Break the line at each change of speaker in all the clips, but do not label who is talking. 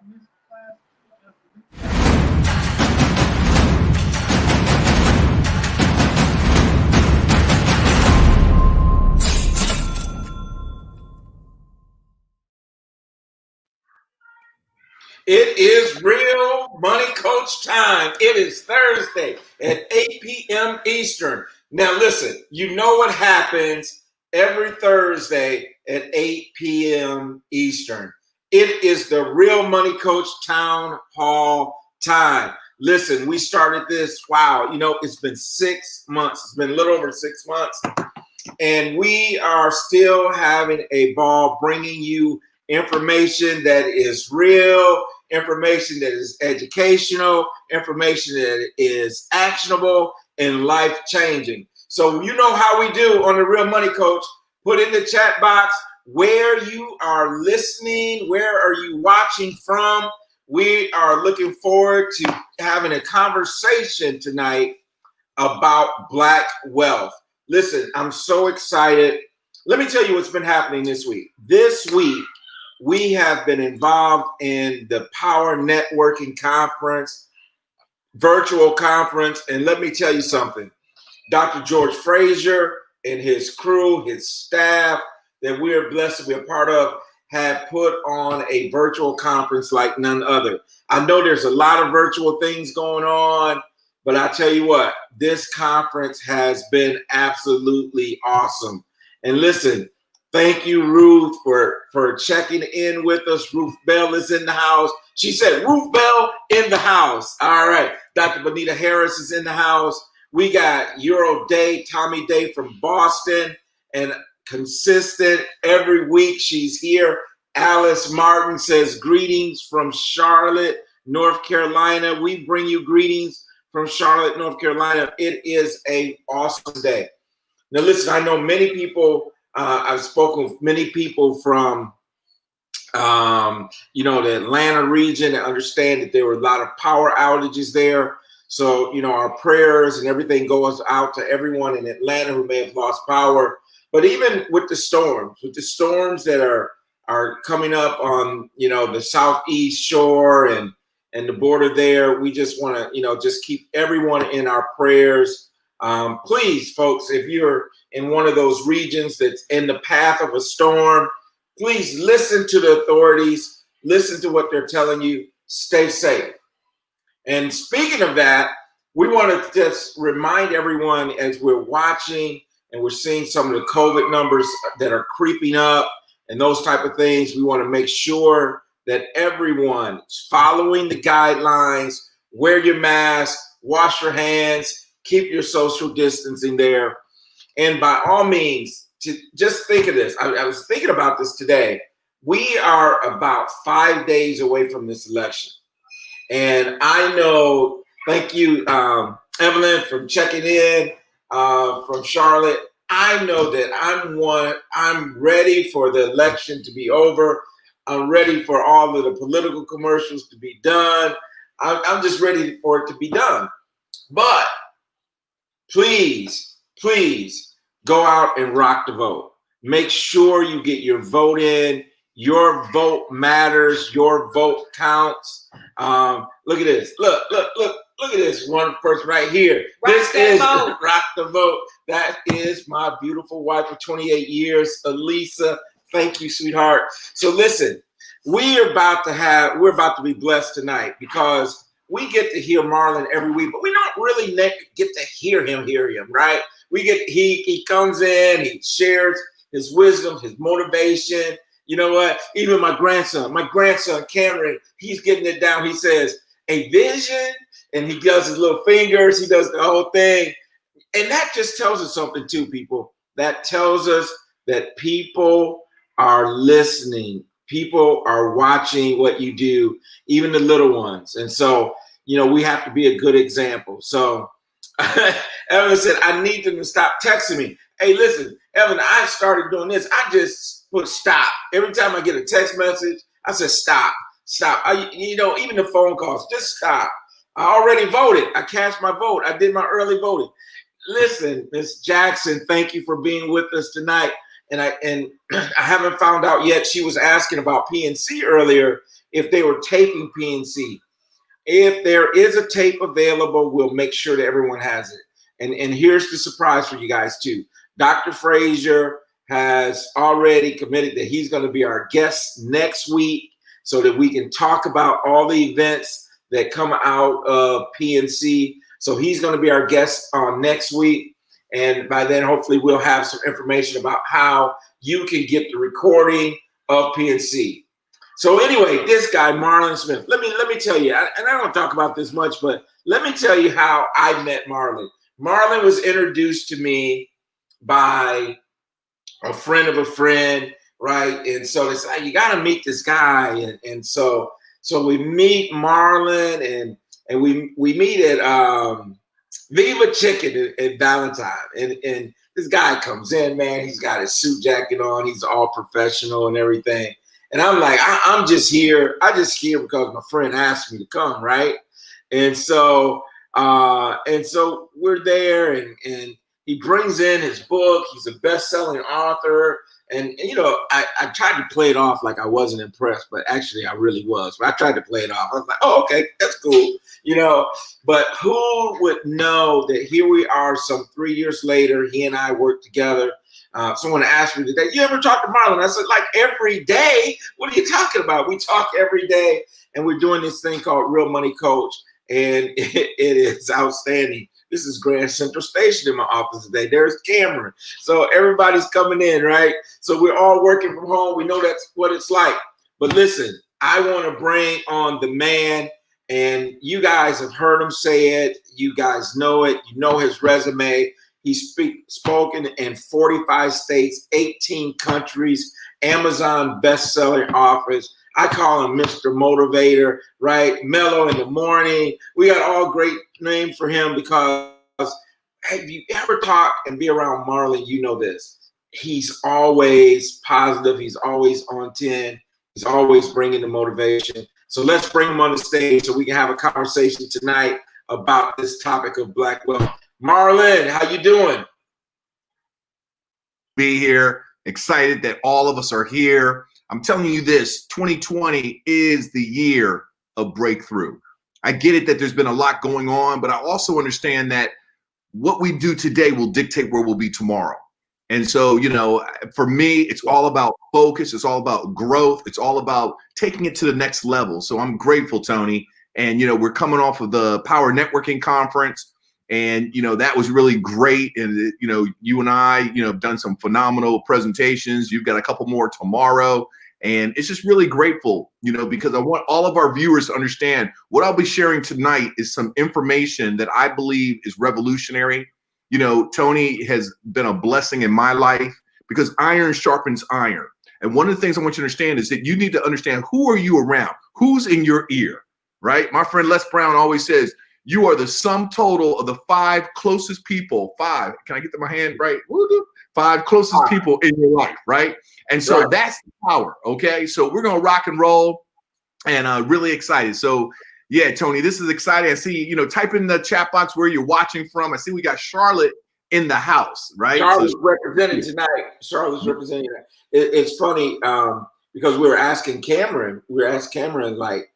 It is real money coach time. It is Thursday at 8 p.m. Eastern. Now, listen, you know what happens every Thursday at 8 p.m. Eastern. It is the real money coach town hall time. Listen, we started this, it's been 6 months. It's been a little over 6 months. And we are still having a ball bringing you information that is real, information that is educational, information that is actionable and life-changing. So you know how we do on the Real Money Coach. Put in the chat box where you are listening, where are you watching from. We are looking forward to having a conversation tonight about Black wealth. Listen, I'm so excited. Let me tell you what's been happening this week. This week, we have been involved in the Power Networking Conference, virtual conference. And let me tell you something. Dr. George Frazier and his crew, his staff that we are blessed to be a part of, have put on a virtual conference like none other. I know there's a lot of virtual things going on, but I tell you what, this conference has been absolutely awesome. And listen, thank you, Ruth, for checking in with us. Ruth Bell is in the house. She said, Ruth Bell in the house. All right. Dr. Bonita Harris is in the house. We got Euro Day, Tommy Day from Boston, and consistent every week she's here. Alice Martin says, greetings from Charlotte, North Carolina. We bring you greetings from Charlotte, North Carolina. It is an awesome day. Now, listen, I know many people, I've spoken with many people from, the Atlanta region and understand that there were a lot of power outages there. So, our prayers and everything goes out to everyone in Atlanta who may have lost power. But even with the storms that are coming up on, the southeast shore and the border there, we just want to, just keep everyone in our prayers. Please, folks, if you're in one of those regions that's in the path of a storm, please listen to the authorities, listen to what they're telling you, stay safe. And speaking of that, we want to just remind everyone as we're watching and we're seeing some of the COVID numbers that are creeping up and those type of things, we want to make sure that everyone is following the guidelines, wear your mask, wash your hands, keep your social distancing there. And by all means, just think of this. I was thinking about this today. We are about 5 days away from this election. And I know, thank you, Evelyn, for checking in from Charlotte. I know that I'm ready for the election to be over. I'm ready for all of the political commercials to be done. I'm just ready for it to be done. But please go out and rock the vote. Make sure you get your vote in. Your vote matters. Your vote counts. Look at this. Look at this one person right here. This is Rock the Vote. That is my beautiful wife for 28 years, Elisa. Thank you, sweetheart. So listen, we're about to be blessed tonight because we get to hear Marlon every week, but we don't really get to hear him, right? He comes in, he shares his wisdom, his motivation. You know what? Even my grandson Cameron, he's getting it down. He says, a vision, and he does his little fingers, he does the whole thing. And that just tells us something too, people. That tells us that people are listening. People are watching what you do, even the little ones. And so, we have to be a good example. So Evan said, I need them to stop texting me. Hey, listen, Evan, I started doing this. I just put stop. Every time I get a text message, I said, stop. Even the phone calls, just stop. I already voted. I cast my vote. I did my early voting. Listen, Miss Jackson, thank you for being with us tonight. I haven't found out yet. She was asking about PNC earlier, if they were taping PNC. If there is a tape available, we'll make sure that everyone has it. And here's the surprise for you guys too. Dr. Frazier has already committed that he's going to be our guest next week so that we can talk about all the events that come out of PNC. So he's going to be our guest on next week. And by then, hopefully, we'll have some information about how you can get the recording of PNC. So anyway, this guy, Marlon Smith, let me tell you, and I don't talk about this much, but let me tell you how I met Marlon. Marlon was introduced to me by a friend of a friend, right? And so it's like, you got to meet this guy. And so we meet Marlon and we meet at Viva Chicken in Valentine. And this guy comes in, man, he's got his suit jacket on. He's all professional and everything. And I'm like, I'm just here. I just here because my friend asked me to come, right? And so we're there, and he brings in his book. He's a best-selling author. And you know, I tried to play it off like I wasn't impressed, but actually I really was. But I tried to play it off. I was like, oh, okay, that's cool. You know, but who would know that here we are some 3 years later, he and I worked together. Someone asked me today, you ever talk to Marlon? I said, like every day? What are you talking about? We talk every day, and we're doing this thing called Real Money Coach, and it is outstanding. This is Grand Central Station in my office today. There's Cameron. So everybody's coming in, right? So we're all working from home. We know that's what it's like. But listen, I want to bring on the man, and you guys have heard him say it. You guys know it. You know his resume. He's spoken in 45 states, 18 countries, Amazon best-selling authors. I call him Mr. Motivator, right? Mellow in the morning. We got all great names for him because have you ever talk and be around Marlon, you know this. He's always positive. He's always on 10. He's always bringing the motivation. So let's bring him on the stage so we can have a conversation tonight about this topic of Black wealth. Marlon, how you doing?
Be here. Excited that all of us are here. I'm telling you this, 2020 is the year of breakthrough. I get it that there's been a lot going on, but I also understand that what we do today will dictate where we'll be tomorrow. And so, you know, for me, it's all about focus. It's all about growth. It's all about taking it to the next level. So I'm grateful, Tony. And, you know, we're coming off of the Power Networking Conference. And, you know, that was really great. And, you know, you and I, you know, have done some phenomenal presentations. You've got a couple more tomorrow. And it's just really grateful, you know, because I want all of our viewers to understand what I'll be sharing tonight is some information that I believe is revolutionary. You know, Tony has been a blessing in my life because iron sharpens iron. And one of the things I want you to understand is that you need to understand, who are you around? Who's in your ear, right? My friend Les Brown always says, you are the sum total of the 5 closest people. 5. Can I get my hand right? 5 closest people in your life, right? And so that's the power, okay? So we're going to rock and roll, and really excited. So, yeah, Tony, this is exciting. I see, you know, type in the chat box where you're watching from. I see we got Charlotte in the house, right?
Charlotte's representing tonight. Charlotte's representing tonight. It's funny because we were asking Cameron, like,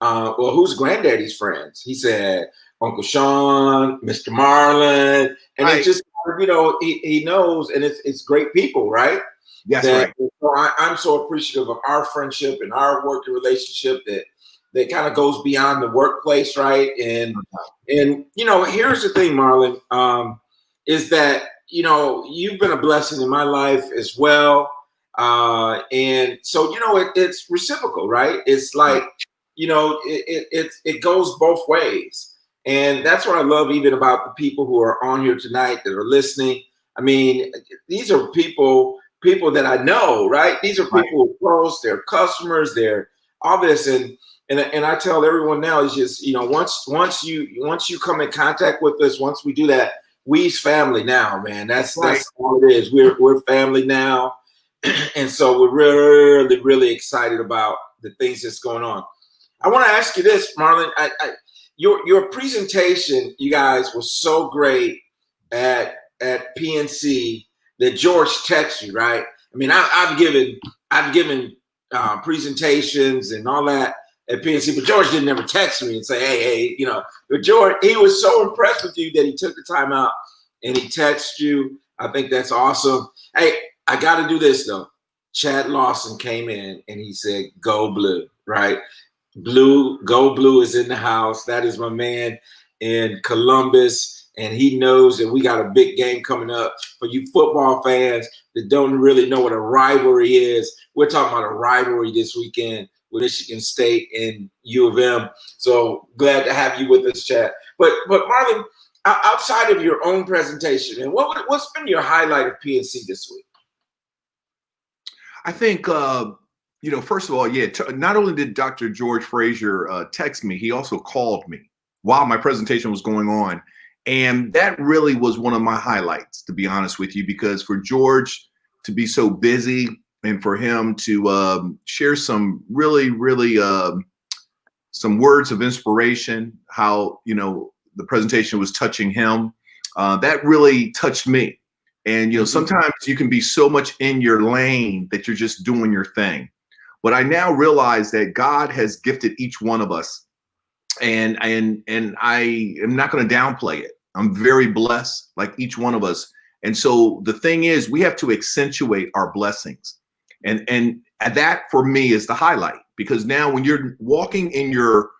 well, who's Granddaddy's friends? He said, Uncle Sean, Mr. Marlon. And it's just, you know, he knows, and it's great people, right?
Yes, right.
So I'm so appreciative of our friendship and our working relationship that kind of goes beyond the workplace, right? And you know, here's the thing, Marlon, is that, you know, you've been a blessing in my life as well. And so, you know, it's reciprocal, right? It's like, you know, it goes both ways. And that's what I love even about the people who are on here tonight that are listening. I mean, these are people that I know, right? These are people who are close, they're customers, they're all this. And I tell everyone now, is just, you know, once you come in contact with us, once we do that, we's family now, man. That's all it is. We're family now. And so we're really, really excited about the things that's going on. I want to ask you this, Marlon. Your presentation, you guys, was so great at PNC that George texted you, right? I mean, I've given presentations and all that at PNC, but George didn't ever text me and say, hey, but George, he was so impressed with you that he took the time out and he texted you. I think that's awesome. Hey, I got to do this though. Chad Lawson came in and he said, go blue, right? Go blue is in the house. That is my man in Columbus. And he knows that we got a big game coming up. For you football fans that don't really know what a rivalry is, we're talking about a rivalry this weekend with Michigan State and U of M. So glad to have you with us, Chad. But Marlon, outside of your own presentation, and what's been your highlight of PNC this week?
I think, first of all, not only did Dr. George Frazier text me, he also called me while my presentation was going on. And that really was one of my highlights, to be honest with you, because for George to be so busy and for him to share some really, really some words of inspiration, how, the presentation was touching him, that really touched me. And, sometimes you can be so much in your lane that you're just doing your thing. But I now realize that God has gifted each one of us. And I am not going to downplay it. I'm very blessed, like each one of us. And so the thing is, we have to accentuate our blessings. And that for me is the highlight, because now when you're walking in your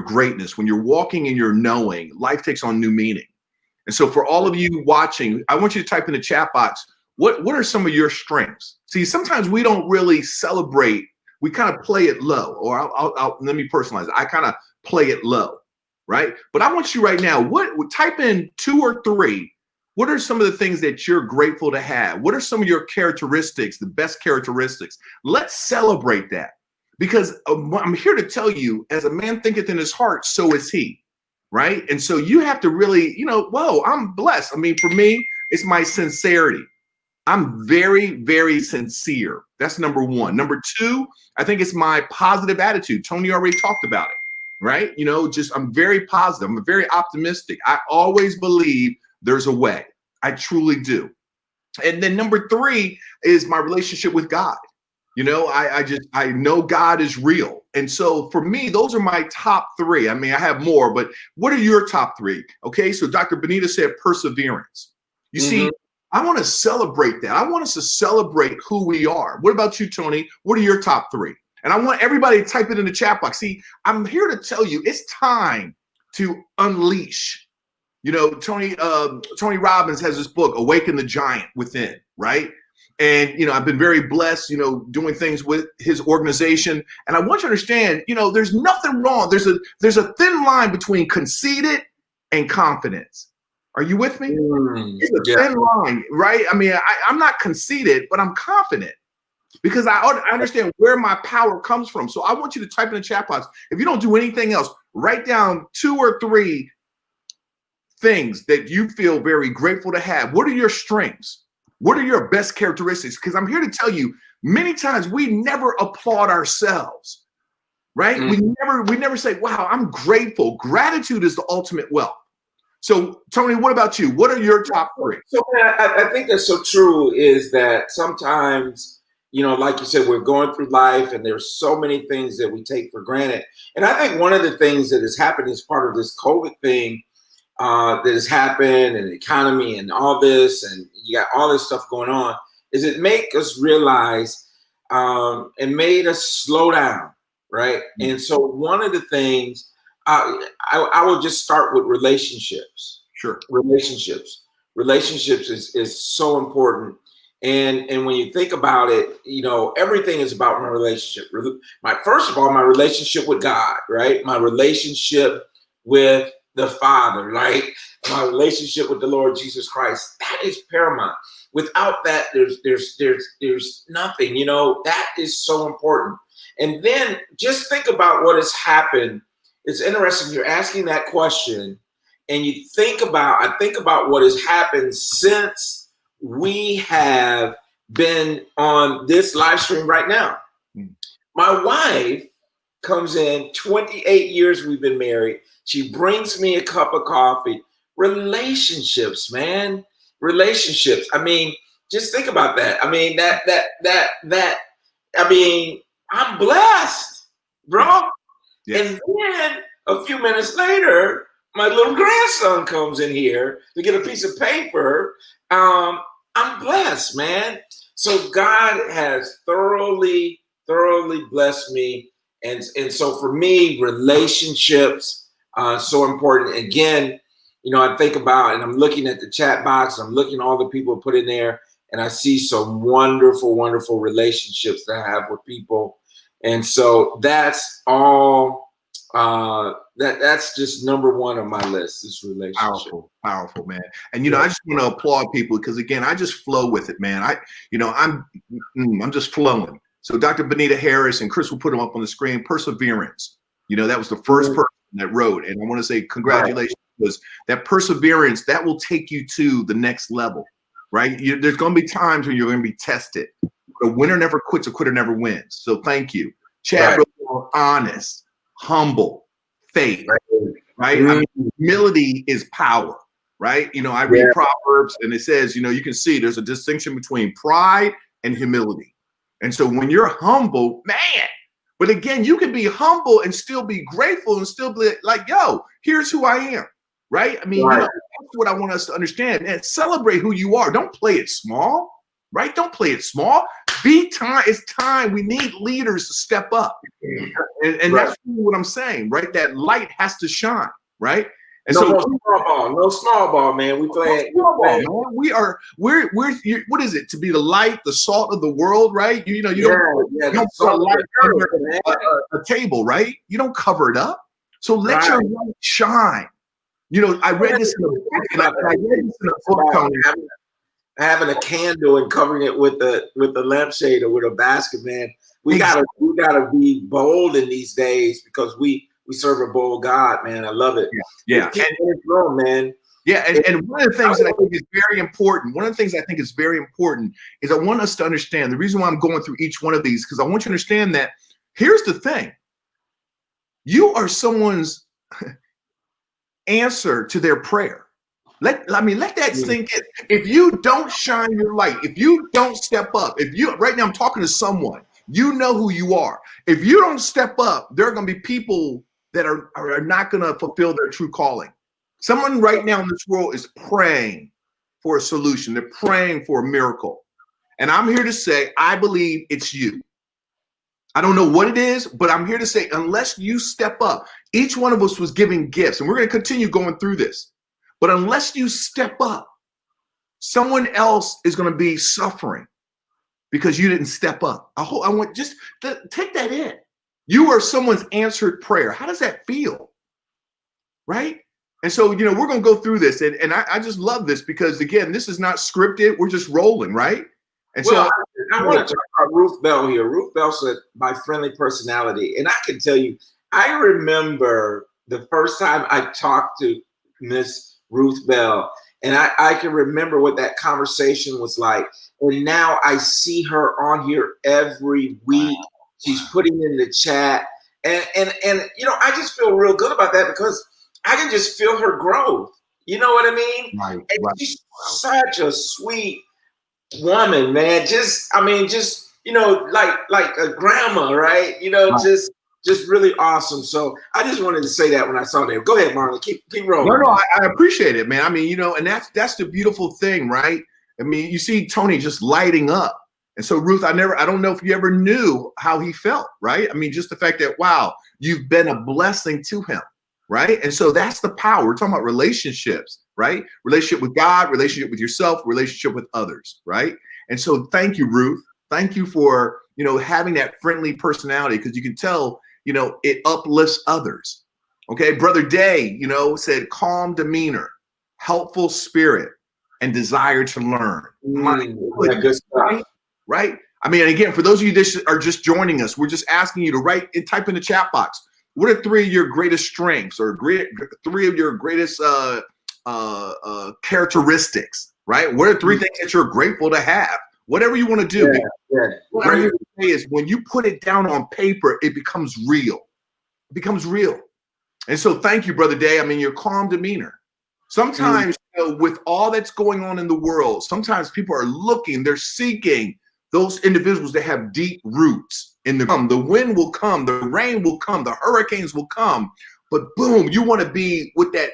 greatness, when you're walking in your knowing, life takes on new meaning. And so for all of you watching, I want you to type in the chat box, what are some of your strengths? See, sometimes we don't really celebrate. We kind of play it low, or let me personalize it. I kind of play it low, right? But I want you right now, type in 2 or 3. What are some of the things that you're grateful to have? What are some of your characteristics, the best characteristics? Let's celebrate that, because I'm here to tell you, as a man thinketh in his heart, so is he, right? And so you have to really, whoa, I'm blessed. I mean, for me, it's my sincerity. I'm very, very sincere. That's number 1. Number 2, I think it's my positive attitude. Tony already talked about it, right? I'm very positive. I'm very optimistic. I always believe there's a way. I truly do. And then number 3 is my relationship with God. I know God is real. And so for me, those are my top 3. I mean, I have more, but what are your top 3? Okay. So Dr. Benita said perseverance. You see, I want to celebrate that. I want us to celebrate who we are. What about you, Tony? What are your top 3? And I want everybody to type it in the chat box. See, I'm here to tell you, it's time to unleash. Tony Robbins has this book, Awaken the Giant Within, right? And, I've been very blessed, doing things with his organization. And I want you to understand, there's nothing wrong. There's a thin line between conceited and confidence. Are you with me? It's a thin line, right? I mean, I'm not conceited, but I'm confident, because I understand where my power comes from. So I want you to type in the chat box. If you don't do anything else, write down 2 or 3 things that you feel very grateful to have. What are your strengths? What are your best characteristics? Because I'm here to tell you, many times we never applaud ourselves, right? We never say, wow, I'm grateful. Gratitude is the ultimate wealth. So, Tony, what about you? What are your top 3?
So I think that's so true, is that sometimes, like you said, we're going through life and there's so many things that we take for granted. And I think one of the things that has happened as part of this COVID thing that has happened, and the economy and all this, and you got all this stuff going on, is it make us realize and made us slow down, right? And so one of the things, I will just start with relationships.
Sure.
Relationships is so important. And when you think about it, everything is about my relationship. First of all, my relationship with God, right? My relationship with the Father, right? My relationship with the Lord Jesus Christ. That is paramount. Without that, there's nothing. That is so important. And then just think about what has happened. It's interesting. You're asking that question, and I think about what has happened since we have been on this live stream right now. My wife comes in, 28 years we've been married. She brings me a cup of coffee. Relationships, man. Relationships. I mean, Just think about that. I mean, I mean, I'm blessed, bro.
Yes.
And then a few minutes later, my little grandson comes in here to get a piece of paper. I'm blessed, man. So God has thoroughly blessed me. And so for me, relationships so important. Again, I think about, and I'm looking at the chat box, I'm looking at all the people put in there, and I see some wonderful relationships that I have with people. And so that's all, that's just number one on my list, this relationship.
Powerful, man. And I just want to applaud people because again, I just flow with it, man. I'm just flowing. So Dr. Benita Harris and Chris will put them up on the screen. Perseverance. That was the first person that wrote. And I want to say congratulations, because that perseverance, that will take you to the next level, right? There's going to be times when you're going to be tested. A winner never quits, a quitter never wins. So thank you. Chad, honest, humble, faith, right? I mean, humility is power, right? I read Proverbs and it says, you can see there's a distinction between pride and humility. And so when you're humble, man, but again, you can be humble and still be grateful and still be like, yo, here's who I am, right? I mean, that's what I want us to understand. And celebrate who you are. Don't play it small, right? Don't play it small. It's time. We need leaders to step up. And that's what I'm saying, right? That light has to shine, right? And
no small ball, man. We play
small ball, man. We're what is it? To be the light, the salt of the world, right? You don't put a light under a table, right? You don't cover it up. So let your light shine. I read this in a book, Tony.
Having a candle and covering it with the lampshade or with a basket, man. We gotta be bold in these days because we serve a bold God, man. I love it.
Yeah.
And man.
Yeah, and one of the things that I think is very important, is I want us to understand the reason why I'm going through each one of these, because I want you to understand that here's the thing. You are someone's answer to their prayer. Let that sink in. If you don't shine your light, if you don't step up, right now I'm talking to someone, you know who you are. If you don't step up, there are going to be people that are not going to fulfill their true calling. Someone right now in this world is praying for a solution. They're praying for a miracle. And I'm here to say, I believe it's you. I don't know what it is, but I'm here to say, unless you step up, each one of us was given gifts, and we're going to continue going through this. But unless you step up, someone else is going to be suffering because you didn't step up. I want just to take that in. You are someone's answered prayer. How does that feel? Right? And so, we're going to go through this. And I just love this because, again, this is not scripted. We're just rolling, right? And
so I want to talk about Ruth Bell here. Ruth Bell said, my friendly personality. And I can tell you, I remember the first time I talked to Miss Ruth Bell, and I can remember what that conversation was like. And now I see her on here every week. She's putting in the chat, and I just feel real good about that because I can just feel her growth. You know what I mean?
Right.
She's such a sweet woman, man. Like a grandma, right? Just really awesome. So I just wanted to say that when I saw that. Go ahead, Marlon. Keep rolling.
No, I appreciate it, man. I mean, and that's the beautiful thing, right? I mean, you see Tony just lighting up. And so Ruth, I don't know if you ever knew how he felt, right? I mean, just the fact that, wow, you've been a blessing to him, right? And so that's the power. We're talking about relationships, right? Relationship with God, relationship with yourself, relationship with others, right? And so thank you, Ruth. Thank you for, having that friendly personality, because you can tell, it uplifts others. Okay. Brother Day, said calm demeanor, helpful spirit, and desire to learn. Right? I mean, again, for those of you that are just joining us, we're just asking you to write and type in the chat box. What are 3 of your greatest strengths or 3 of your greatest characteristics, right? What are 3 things that you're grateful to have? Whatever you want to do. What I'm here to say is when you put it down on paper, it becomes real. It becomes real. And so thank you, Brother Day. I mean, your calm demeanor. Sometimes with all that's going on in the world, sometimes people are looking, they're seeking those individuals that have deep roots in the wind will come, the rain will come, the hurricanes will come, but boom, you want to be with that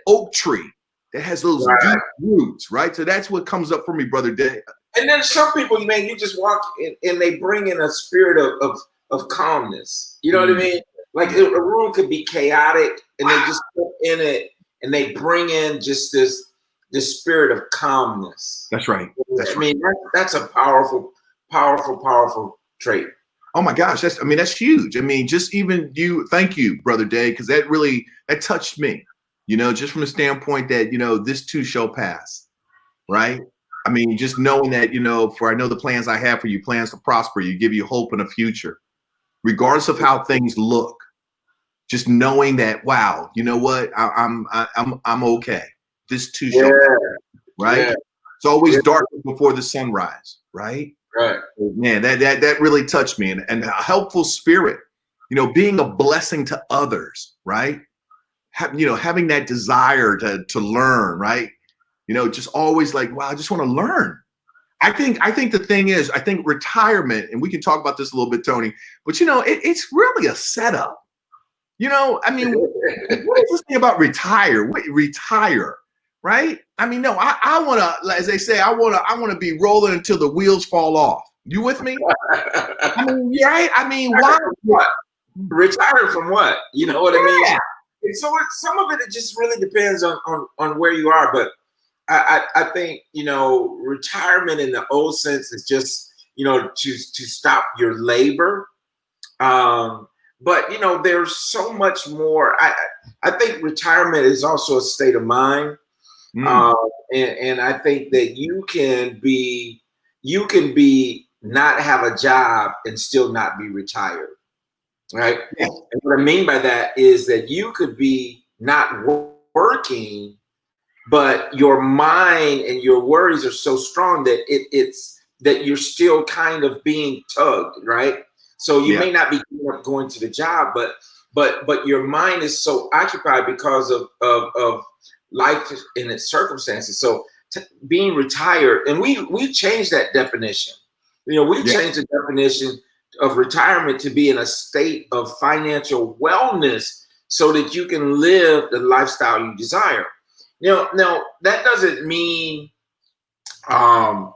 oak tree that has those deep roots, right? So that's what comes up for me, Brother Day.
And then some people, man, you just walk in and they bring in a spirit of calmness. You know what I mean? Like a room could be chaotic, and they just put in it, and they bring in just this spirit of calmness.
That's right. That's
I mean, that's a powerful trait.
Oh my gosh, that's huge. I mean, just even you, thank you, Brother Day, because that touched me, just from the standpoint that, this too shall pass, right? I mean, just knowing that, for I know the plans I have for you, plans to prosper you, give you hope in a future, regardless of how things look. Just knowing that, wow, you know what, I'm okay. This too shall pass, right? Yeah. It's always dark before the sunrise, right?
Right.
Man, that really touched me, and a helpful spirit, being a blessing to others, right? Having that desire to learn, right? Just always like, wow, I just want to learn. I think the thing is, I think retirement, and we can talk about this a little bit, Tony, but it's really a setup. I mean, what is this thing about retire, right? I mean, no, I want to, as they say, I want to be rolling until the wheels fall off. You with me? I mean, right? I mean, why?
What? Retire from what? You know what I mean? And so some of it just really depends on where you are. But I think, retirement in the old sense is just, to stop your labor. But, there's so much more. I think retirement is also a state of mind. And I think that you can be not have a job and still not be retired, right? Yeah. And what I mean by that is that you could be not working, but your mind and your worries are so strong that it's that you're still kind of being tugged, right? So you may not be going to the job, but your mind is so occupied because of life and its circumstances. So being retired, and we changed that definition. We changed the definition of retirement to be in a state of financial wellness so that you can live the lifestyle you desire. Now that doesn't mean a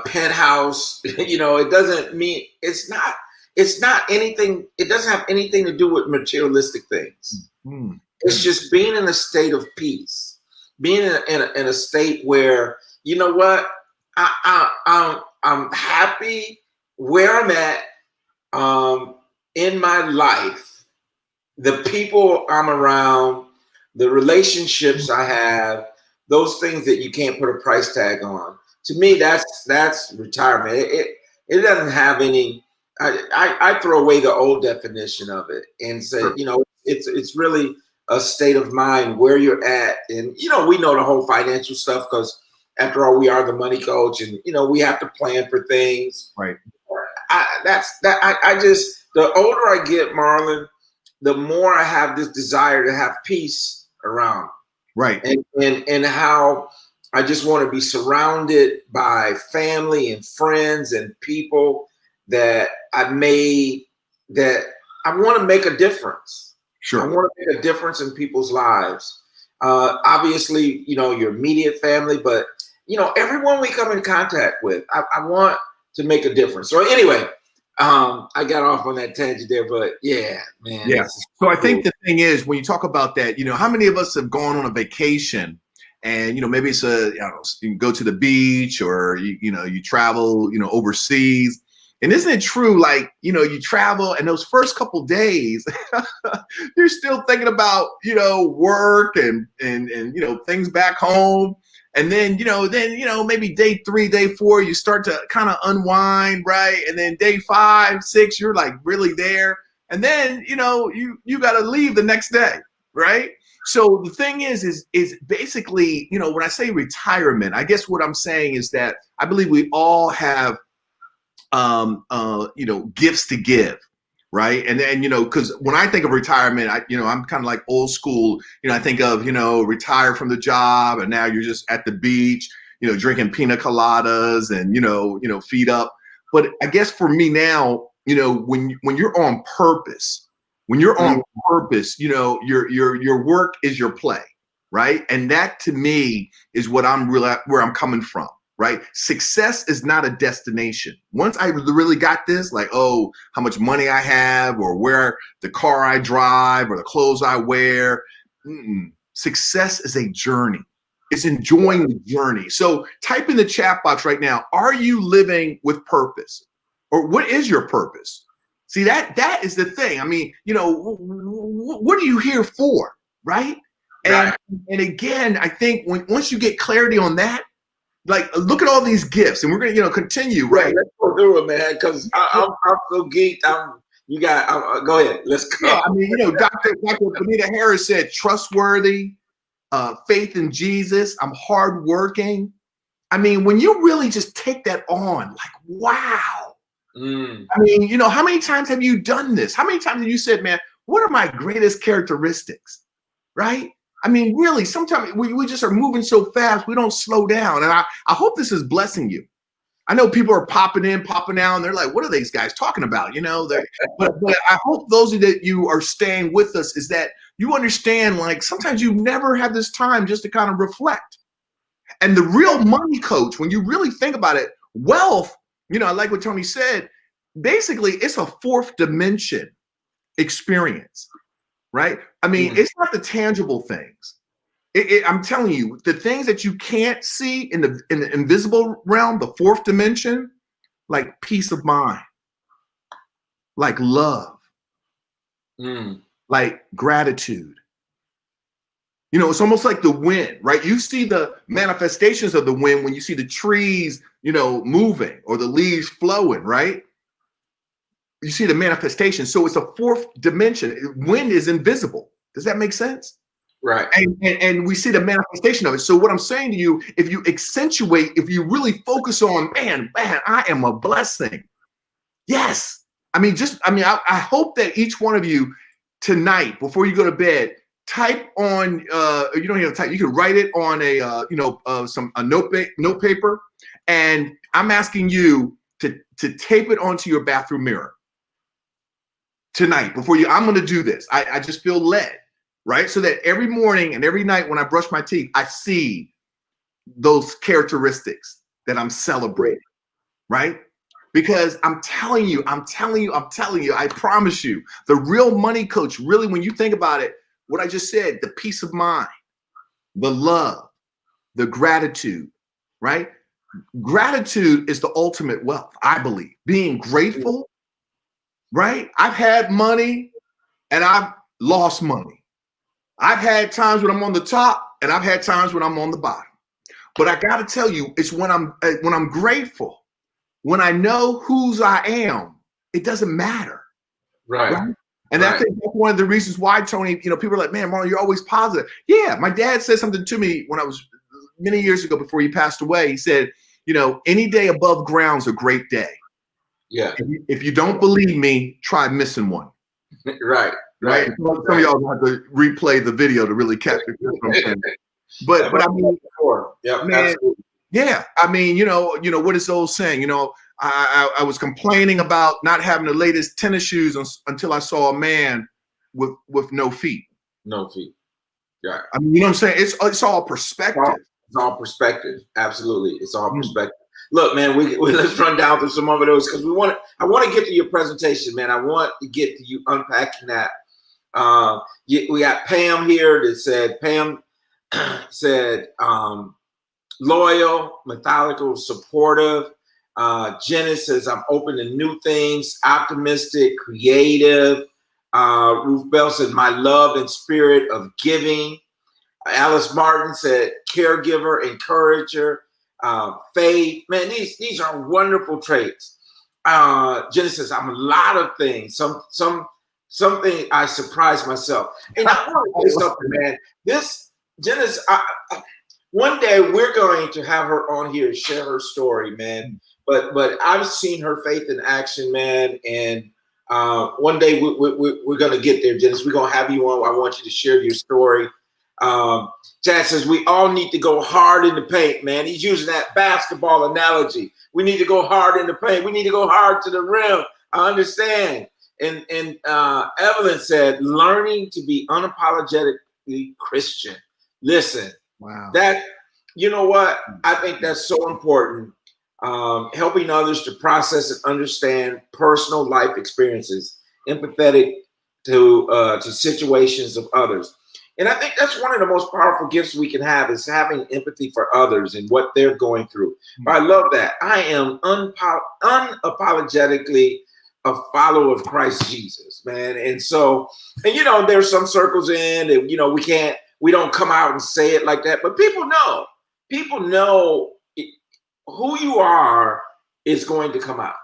penthouse. It doesn't mean it's not anything. It doesn't have anything to do with materialistic things. Mm-hmm. It's just being in a state of peace, being in a state where, you know what, I'm happy where I'm at in my life, the people I'm around, the relationships I have, those things that you can't put a price tag on. To me, that's retirement. It doesn't have any. I throw away the old definition of it and say, it's really a state of mind where you're at. And, we know the whole financial stuff because after all, we are the money coach, and, we have to plan for things.
Right.
The older I get, Marlon, the more I have this desire to have peace around.
Right.
And how I just want to be surrounded by family and friends and people that I want to make a difference.
Sure.
I want to make a difference in people's lives. Obviously, your immediate family, but, everyone we come in contact with, I want to make a difference. So anyway, I got off on that tangent there, but yeah, man.
Yeah. So I think the thing is, when you talk about that, how many of us have gone on a vacation and, maybe it's you can go to the beach or, you travel, overseas. And isn't it true, like, you travel and those first couple days, you're still thinking about, work and things back home. And then, maybe day 3, day 4, you start to kind of unwind, right? And then day 5, 6, you're like really there. And then, you got to leave the next day, right? So the thing is basically, when I say retirement, I guess what I'm saying is that I believe we all have, gifts to give, right? And then, because when I think of retirement, I'm kind of like old school. I think of, retire from the job and now you're just at the beach, drinking pina coladas and, feet up. But I guess for me now, when you're on purpose, your work is your play, right? And that to me is what where I'm coming from. Right? Success is not a destination. Once I really got this, like, oh, how much money I have or where the car I drive or the clothes I wear. Success is a journey. It's enjoying the journey. So type in the chat box right now, are you living with purpose? Or what is your purpose? See, that is the thing. I mean, what are you here for? Right? And again, I think once you get clarity on that, like, look at all these gifts, and we're gonna, continue, right?
Let's go through it, man, because I'm so geeked. Go ahead. Let's go.
Yeah, I mean, Dr. Benita Harris said, trustworthy, faith in Jesus. I'm hardworking. I mean, when you really just take that on, like, wow. I mean, how many times have you done this? How many times have you said, man, what are my greatest characteristics, right? I mean, really, sometimes we just are moving so fast, we don't slow down. And I hope this is blessing you. I know people are popping in, popping out, and they're like, what are these guys talking about? But I hope those that you are staying with us is that you understand, like, sometimes you never have this time just to kind of reflect. And the real money coach, when you really think about it, wealth, I like what Tony said, basically it's a fourth dimension experience. Right? I mean, it's not the tangible things. I'm telling you, the things that you can't see in the invisible realm, the fourth dimension, like peace of mind, like love, like gratitude. It's almost like the wind, right? You see the manifestations of the wind when you see the trees, moving or the leaves flowing, right? You see the manifestation. So it's a fourth dimension. Wind is invisible. Does that make sense?
Right.
And we see the manifestation of it. So what I'm saying to you, if you really focus on, man, I am a blessing. Yes. I hope that each one of you tonight, before you go to bed, type on, you don't have to type, you can write it on a note paper. And I'm asking you to tape it onto your bathroom mirror. Tonight, I'm going to do this. I just feel led, right? So that every morning and every night when I brush my teeth, I see those characteristics that I'm celebrating, right? Because I'm telling you, I promise you, the real money coach, really, when you think about it, what I just said, the peace of mind, the love, the gratitude, right? Gratitude is the ultimate wealth, I believe. Being grateful. Right? I've had money and I've lost money. I've had times when I'm on the top and I've had times when I'm on the bottom. But I got to tell you, it's when I'm grateful, when I know whose I am, it doesn't matter.
Right?
And I think that's one of the reasons why, Tony, people are like, man, Marlon, you're always positive. Yeah, my dad said something to me when I was many years ago before he passed away. He said, any day above ground's a great day.
Yeah.
If you don't believe me, try missing one.
Right.
Some of y'all have to replay the video to really catch it. But I mean, man, yeah. I mean, what is the old saying? I was complaining about not having the latest tennis shoes until I saw a man with no feet.
No feet. Yeah.
I mean, you know what I'm saying? It's all perspective.
It's all perspective. Absolutely, it's all perspective. Look, man, we let's run down through some of those because I want to get to your presentation, man. I want to get to you unpacking that. We got Pam here that said, loyal, methodical, supportive. Jenna says, I'm open to new things, optimistic, creative. Ruth Bell said, my love and spirit of giving. Alice Martin said, caregiver, encourager. Faith, man, these are wonderful traits. Genesis, I'm a lot of things. Something I surprised myself. And I want to say something, man. This Genesis, one day we're going to have her on here and share her story, man. But I've seen her faith in action, man, and One day we're going to get there, Dennis. We're going to have you on. I want you to share your story. Chad says we all need to go hard in the paint, man. He's using that basketball analogy. We need to go hard in the paint. We need to go hard to the rim. I understand. And Evelyn said, learning to be unapologetically Christian. Listen,
wow.
that, you know what? I think that's so important. Helping others to process and understand personal life experiences, empathetic to situations of others. And I think that's one of the most powerful gifts we can have is having empathy for others and what they're going through. But I love that. I am unapologetically a follower of Christ Jesus, man. And so, and you know, there's some circles in, and you know, we don't come out and say it like that, but people know who you are is going to come out.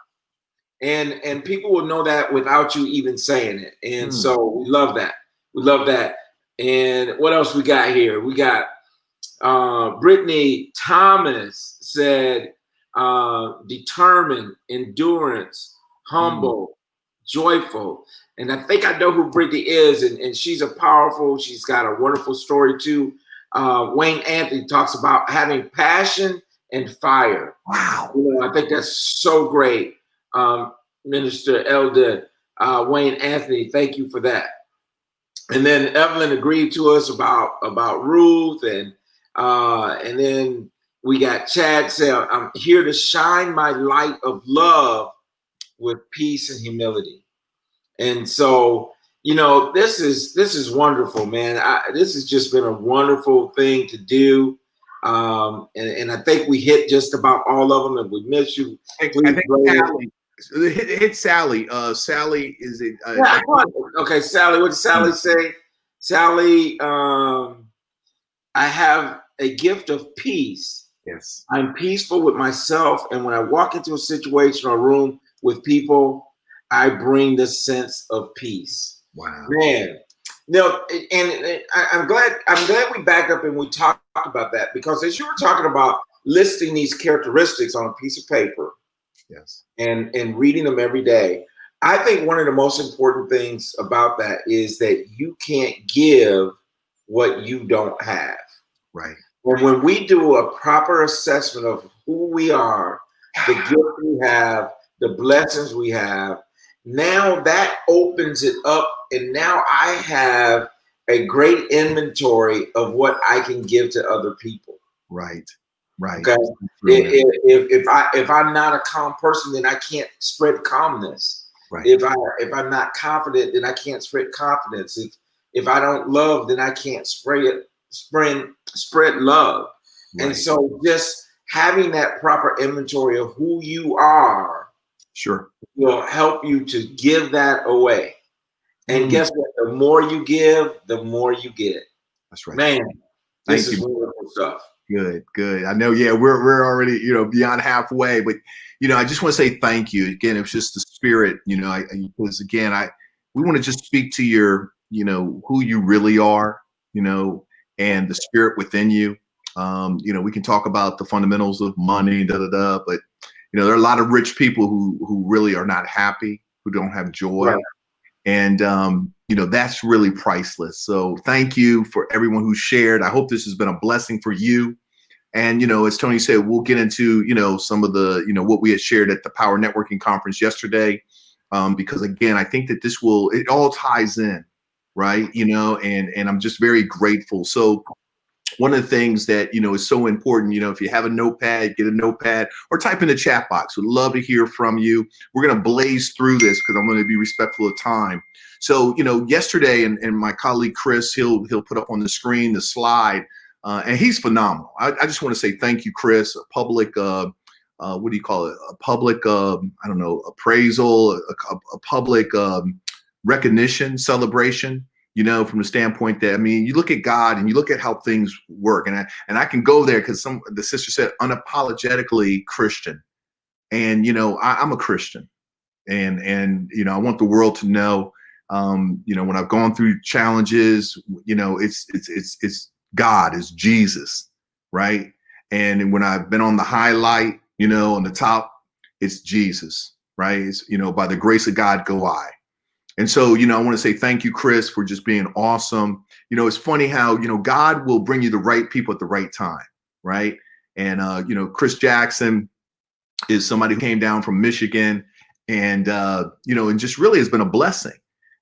And people will know that without you even saying it. And so we love that. We love that. And what else we got here? We got Brittany Thomas said, determined, endurance, humble, joyful. And I think I know who Brittany is, and she's she's got a wonderful story too. Wayne Anthony talks about having passion and fire.
Wow.
You know, I think that's so great. Minister Elder Wayne Anthony, thank you for that. And then Evelyn agreed to us about Ruth, and then we got Chad said, I'm here to shine my light of love with peace and humility. And so, you know, this is wonderful, man. This has just been a wonderful thing to do. And I think we hit just about all of them. If we miss you,
I think Sally, hit Sally. Sally is it?
Okay, Sally. What did Sally say? Sally, I have a gift of peace.
Yes. I'm
peaceful with myself, and when I walk into a situation or room with people, I bring this sense of peace.
Wow,
man. No, and I'm glad we backed up and we talked about that, because as you were talking about listing these characteristics on a piece of paper,
yes, and
reading them every day, I think one of the most important things about that is that you can't give what you don't have.
Right.
And when we do a proper assessment of who we are, the gift we have, the blessings we have, now that opens it up, and now I have a great inventory of what I can give to other people.
Right. Right.
Okay. If I'm not a calm person, then I can't spread calmness.
Right.
If I'm not confident, then I can't spread confidence. If I don't love, then I can't spread love. Right. And so just having that proper inventory of who you are,
sure, will
help you to give that away. And guess what? The more you give, the more you get.
That's right.
Man, this is wonderful stuff.
Good. I know, yeah, we're already, you know, beyond halfway, but, you know, I just want to say thank you. Again, it was just the spirit, you know, because again, we want to just speak to your, you know, who you really are, you know, and the spirit within you. You know, we can talk about the fundamentals of money, but, you know, there are a lot of rich people who really are not happy, who don't have joy. Right. And, you know, that's really priceless. So thank you for everyone who shared. I hope this has been a blessing for you. And, you know, as Tony said, we'll get into, you know, some of the, you know, what we had shared at the Power Networking Conference yesterday, because, again, I think that it all ties in. Right. You know, and I'm just very grateful. So one of the things that, you know, is so important, you know, if you have a notepad, get a notepad or type in the chat box. We'd love to hear from you. We're going to blaze through this because I'm going to be respectful of time. So, you know, yesterday, and my colleague Chris, he'll put up on the screen the slide, and he's phenomenal. I just want to say thank you, Chris. A public, what do you call it? A public, I don't know, appraisal, a public recognition, celebration. You know, from the standpoint that, I mean, you look at God and you look at how things work, and I can go there because the sister said unapologetically Christian, and you know, I'm a Christian, and you know, I want the world to know, you know, when I've gone through challenges, you know, it's God, it's Jesus, right? And when I've been on the highlight, you know, on the top, it's Jesus, right? It's, you know, by the grace of God go I. And so, I want to say thank you, Chris, for just being awesome. It's funny how, God will bring you the right people at the right time, right? And, Chris Jackson is somebody who came down from Michigan and, and just really has been a blessing.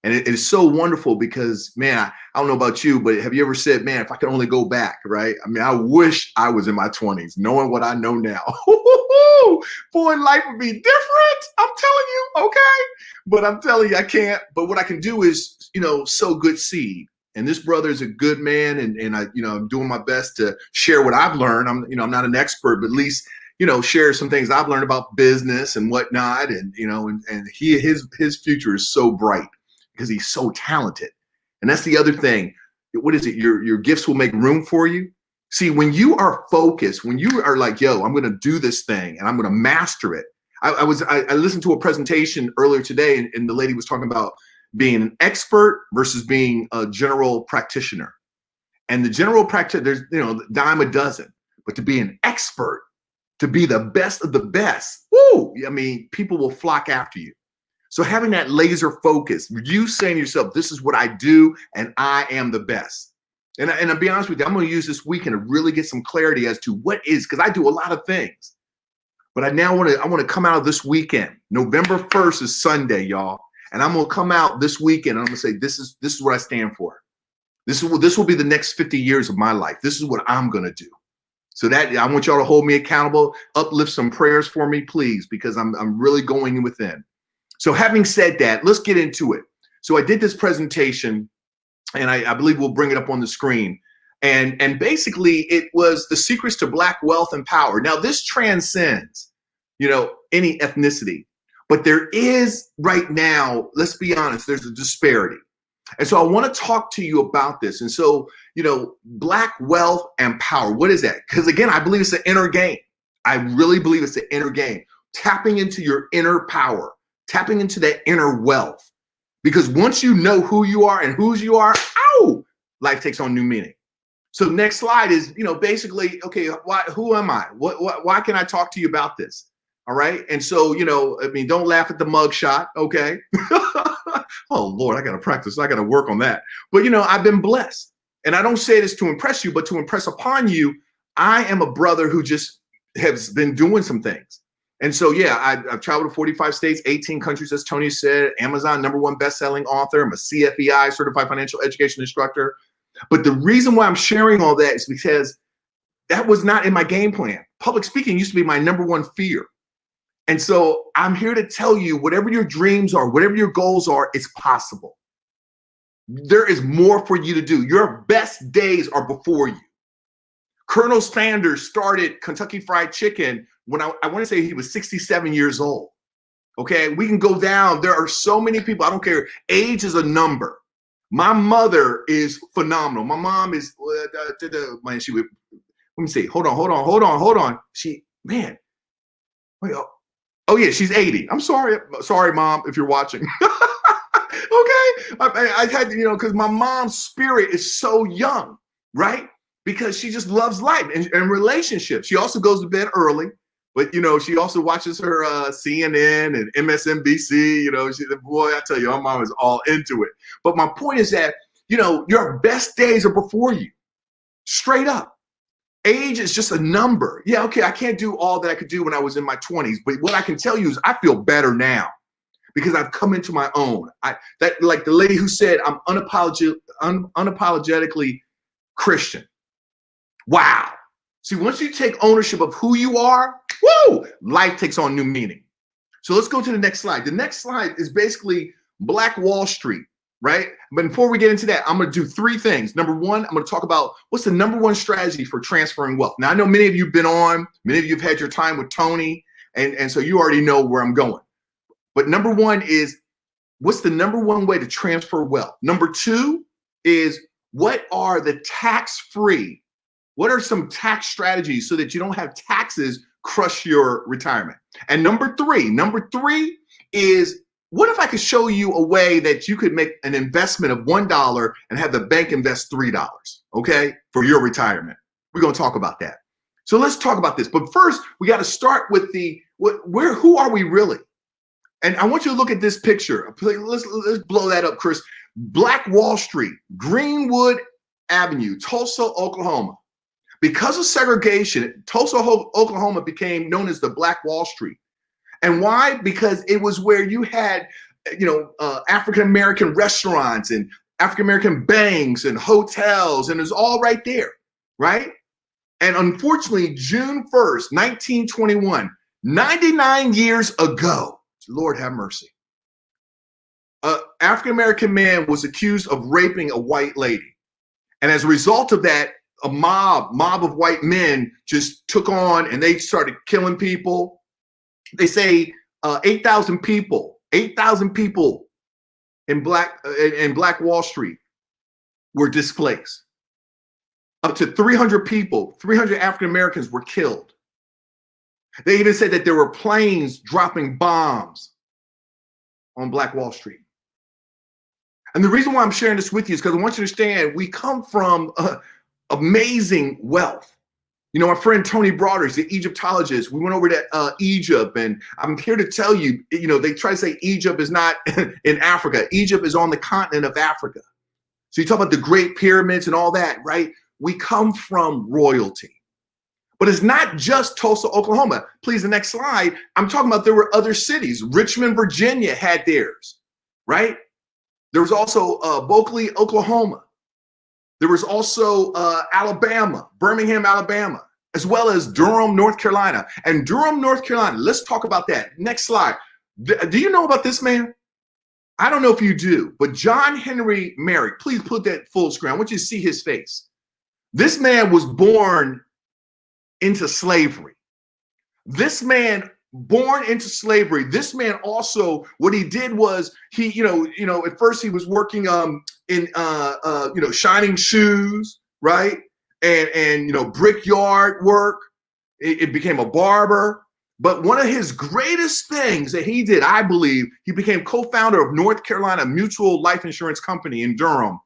And it is so wonderful because, man, I don't know about you, but have you ever said, man, if I could only go back, right? I mean, I wish I was in my 20s, knowing what I know now. Boy, life would be different. I'm telling you, okay? But I'm telling you, I can't. But what I can do is, sow good seed. And this brother is a good man, and I, I'm doing my best to share what I've learned. I'm not an expert, but at least, share some things I've learned about business and whatnot. And, and his future is so bright because he's so talented. And that's the other thing. What is it? Your gifts will make room for you. See, when you are focused, when you are like, yo, I'm going to do this thing and I'm going to master it. I listened to a presentation earlier today, and the lady was talking about being an expert versus being a general practitioner. And the general practitioner, there's, dime a dozen, but to be an expert, to be the best of the best, woo, I mean, people will flock after you. So having that laser focus, you saying to yourself, this is what I do, and I am the best. And I'll be honest with you, I'm going to use this weekend to really get some clarity as to what is, because I do a lot of things. But I want to come out of this weekend. November 1st is Sunday, y'all. And I'm going to come out this weekend and I'm going to say, this is what I stand for. This will be the next 50 years of my life. This is what I'm going to do. So that I want y'all to hold me accountable, uplift some prayers for me, please, because I'm really going within. So having said that, let's get into it. So I did this presentation, and I believe we'll bring it up on the screen. And basically it was the secrets to Black wealth and power. Now this transcends, any ethnicity, but there is right now, let's be honest, there's a disparity. And so I want to talk to you about this. And so, Black wealth and power, what is that? Because again, I believe it's an inner game. I really believe it's an inner game. Tapping into your inner power, tapping into that inner wealth. Because once you know who you are and whose you are, life takes on new meaning. So next slide is, basically, okay, who am I? Why can I talk to you about this? All right. And so, don't laugh at the mugshot. Okay. Oh Lord, I got to practice. I got to work on that. But, I've been blessed. And I don't say this to impress you, but to impress upon you, I am a brother who just has been doing some things. And so, yeah, I've traveled to 45 states, 18 countries, as Tony said, Amazon #1 best-selling author. I'm a CFEI, certified financial education instructor. But the reason why I'm sharing all that is because that was not in my game plan. Public speaking used to be my #1 fear. And so I'm here to tell you, whatever your dreams are, whatever your goals are, it's possible. There is more for you to do. Your best days are before you. Colonel Sanders started Kentucky Fried Chicken when I want to say he was 67 years old. Okay, we can go down. There are so many people. I don't care. Age is a number. My mother is phenomenal. My mom is, man, she would, let me see. Hold on. Oh yeah, she's 80. I'm sorry, Mom, if you're watching. Okay, I had to, because my mom's spirit is so young, right? Because she just loves life and relationships. She also goes to bed early, but she also watches her CNN and MSNBC. Boy, I tell you, my mom is all into it. But my point is that your best days are before you, straight up. Age is just a number. Yeah, okay, I can't do all that I could do when I was in my 20s, but what I can tell you is I feel better now because I've come into my own. Like the lady who said, I'm unapologetically Christian. Wow. See, once you take ownership of who you are, life takes on new meaning. So let's go to the next slide. The next slide is basically Black Wall Street. Right? But before we get into that, I'm going to do 3 things. Number 1, I'm going to talk about what's the #1 strategy for transferring wealth. Now, I know many of you have been on, many of you have had your time with Tony, and so you already know where I'm going. But number 1 is, what's the #1 way to transfer wealth? Number 2 is, what are the tax-free? What are some tax strategies so that you don't have taxes crush your retirement? And number 3 is, what if I could show you a way that you could make an investment of $1 and have the bank invest $3, okay, for your retirement? We're going to talk about that. So let's talk about this. But first, we got to start with who are we really? And I want you to look at this picture. Let's blow that up, Chris. Black Wall Street, Greenwood Avenue, Tulsa, Oklahoma. Because of segregation, Tulsa, Oklahoma became known as the Black Wall Street. And why? Because it was where you had, African-American restaurants and African-American banks and hotels, and it was all right there, right? And unfortunately, June 1st, 1921, 99 years ago, Lord have mercy, an African-American man was accused of raping a white lady. And as a result of that, a mob of white men just took on and they started killing people. They say 8,000 people in Black Wall Street were displaced. Up to 300 people, 300 African Americans were killed. They even said that there were planes dropping bombs on Black Wall Street. And the reason why I'm sharing this with you is because I want you to understand we come from amazing wealth. You know, my friend Tony Broaders, the Egyptologist, we went over to Egypt, and I'm here to tell you, they try to say Egypt is not in Africa. Egypt is on the continent of Africa. So you talk about the Great Pyramids and all that, right? We come from royalty. But it's not just Tulsa, Oklahoma. Please, the next slide. I'm talking about there were other cities. Richmond, Virginia had theirs, right? There was also Berkeley, Oklahoma. There was also Alabama, Birmingham, Alabama, as well as Durham, North Carolina. And Durham, North Carolina, let's talk about that. Next slide. Do you know about this man? I don't know if you do, but John Henry Merrick, please put that full screen. I want you to see his face. This man was born into slavery. This man born into slavery. This man also, what he did was he, at first he was working in shining shoes, right? And brickyard work. It became a barber. But one of his greatest things that he did, I believe, he became co-founder of North Carolina Mutual Life Insurance Company in Durham,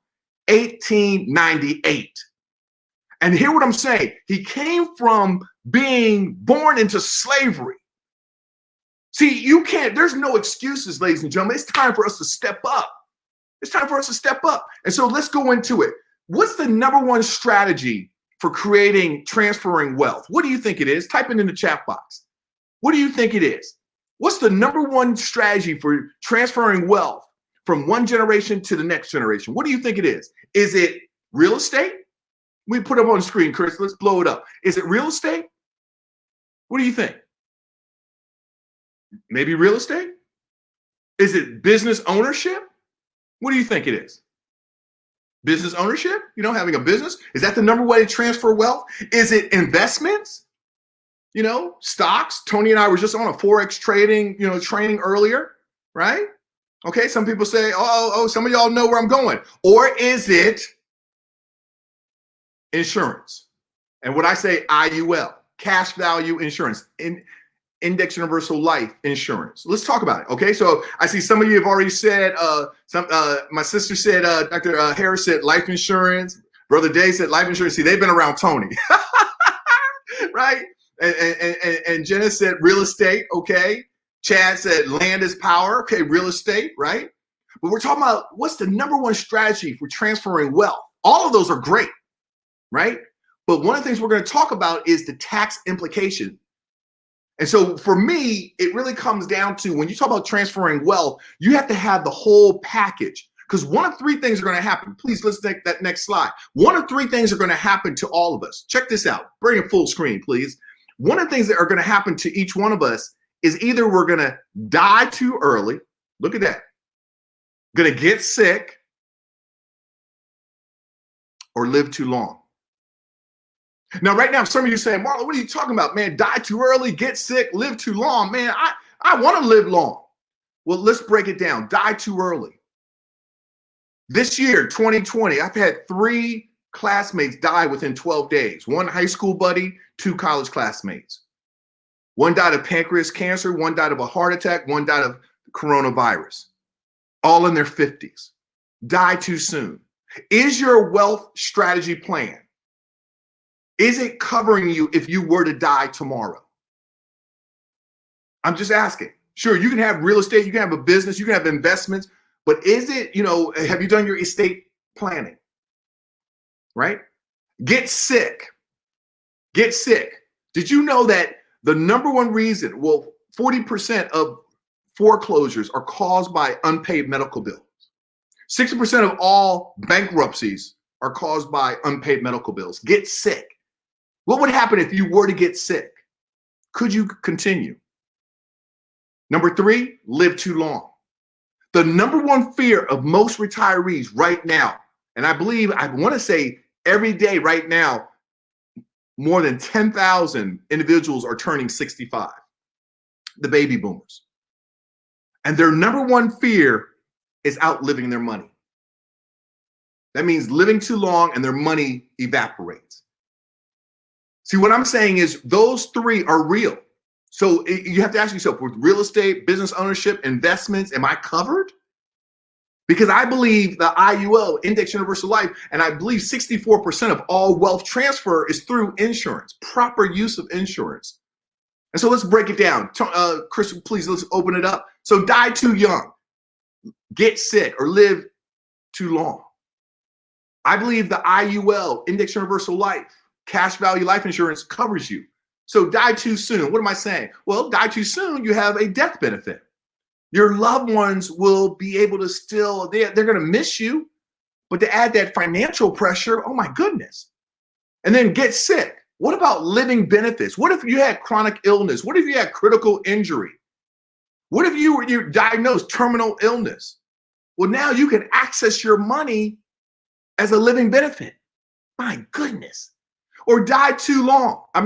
1898. And hear what I'm saying. He came from being born into slavery. See, there's no excuses, ladies and gentlemen. It's time for us to step up. It's time for us to step up. And so let's go into it. What's the number one strategy for transferring wealth? What do you think it is? Type it in the chat box. What do you think it is? What's the number one strategy for transferring wealth from one generation to the next generation? What do you think it is? Is it real estate? We put it up on the screen, Chris. Let's blow it up. Is it real estate? What do you think? Maybe real estate? Is it business ownership? What do you think it is? Business ownership? Having a business? Is that the number one way to transfer wealth? Is it investments? Stocks? Tony and I were just on a Forex trading, training earlier, right? Okay, some people say, some of y'all know where I'm going. Or is it insurance? And what I say, IUL, cash value insurance, index universal life insurance. Let's talk about it. Okay, so I see some of you have already said, my sister said, Dr. Harris said life insurance. Brother Dave said life insurance. See, they've been around Tony, right? And Jenna said real estate. Okay. Chad said land is power. Okay, real estate, right? But we're talking about what's the number one strategy for transferring wealth. All of those are great, right? But one of the things we're going to talk about is the tax implication. And so for me, it really comes down to when you talk about transferring wealth, you have to have the whole package. Because one of three things are going to happen. Please, let's take that next slide. One of three things are going to happen to all of us. Check this out. Bring it full screen, please. One of the things that are going to happen to each one of us is either we're going to die too early. Look at that. Going to get sick or live too long. Now, right now, some of you saying, Marlon, what are you talking about, man? Die too early, get sick, live too long. Man, I want to live long. Well, let's break it down. Die too early. This year, 2020, I've had 3 classmates die within 12 days. 1 high school buddy, 2 college classmates. 1 died of pancreas cancer, 1 died of a heart attack, 1 died of coronavirus. All in their 50s. Die too soon. Is your wealth strategy plan? Is it covering you if you were to die tomorrow? I'm just asking. Sure, you can have real estate, you can have a business, you can have investments, but is it, have you done your estate planning? Right? Get sick. Get sick. Did you know that the number one reason, 40% of foreclosures are caused by unpaid medical bills? 60% of all bankruptcies are caused by unpaid medical bills. Get sick. What would happen if you were to get sick? Could you continue? Number 3, live too long. The number one fear of most retirees right now, and I want to say every day right now, more than 10,000 individuals are turning 65, the baby boomers. And their number one fear is outliving their money. That means living too long and their money evaporates. See, what I'm saying is those 3 are real. So you have to ask yourself, with real estate, business ownership, investments, am I covered? Because I believe the IUL, Index Universal Life, and I believe 64% of all wealth transfer is through insurance, proper use of insurance. And so let's break it down. Chris, please, let's open it up. So die too young, get sick, or live too long. I believe the IUL, Index Universal Life, cash value life insurance covers you. So die too soon. What am I saying? Well, die too soon, you have a death benefit. Your loved ones will be able to still, they're going to miss you, but to add that financial pressure, oh my goodness. And then get sick. What about living benefits? What if you had chronic illness? What if you had critical injury? What if you were diagnosed terminal illness? Well, now you can access your money as a living benefit. My goodness. Or die too long. Or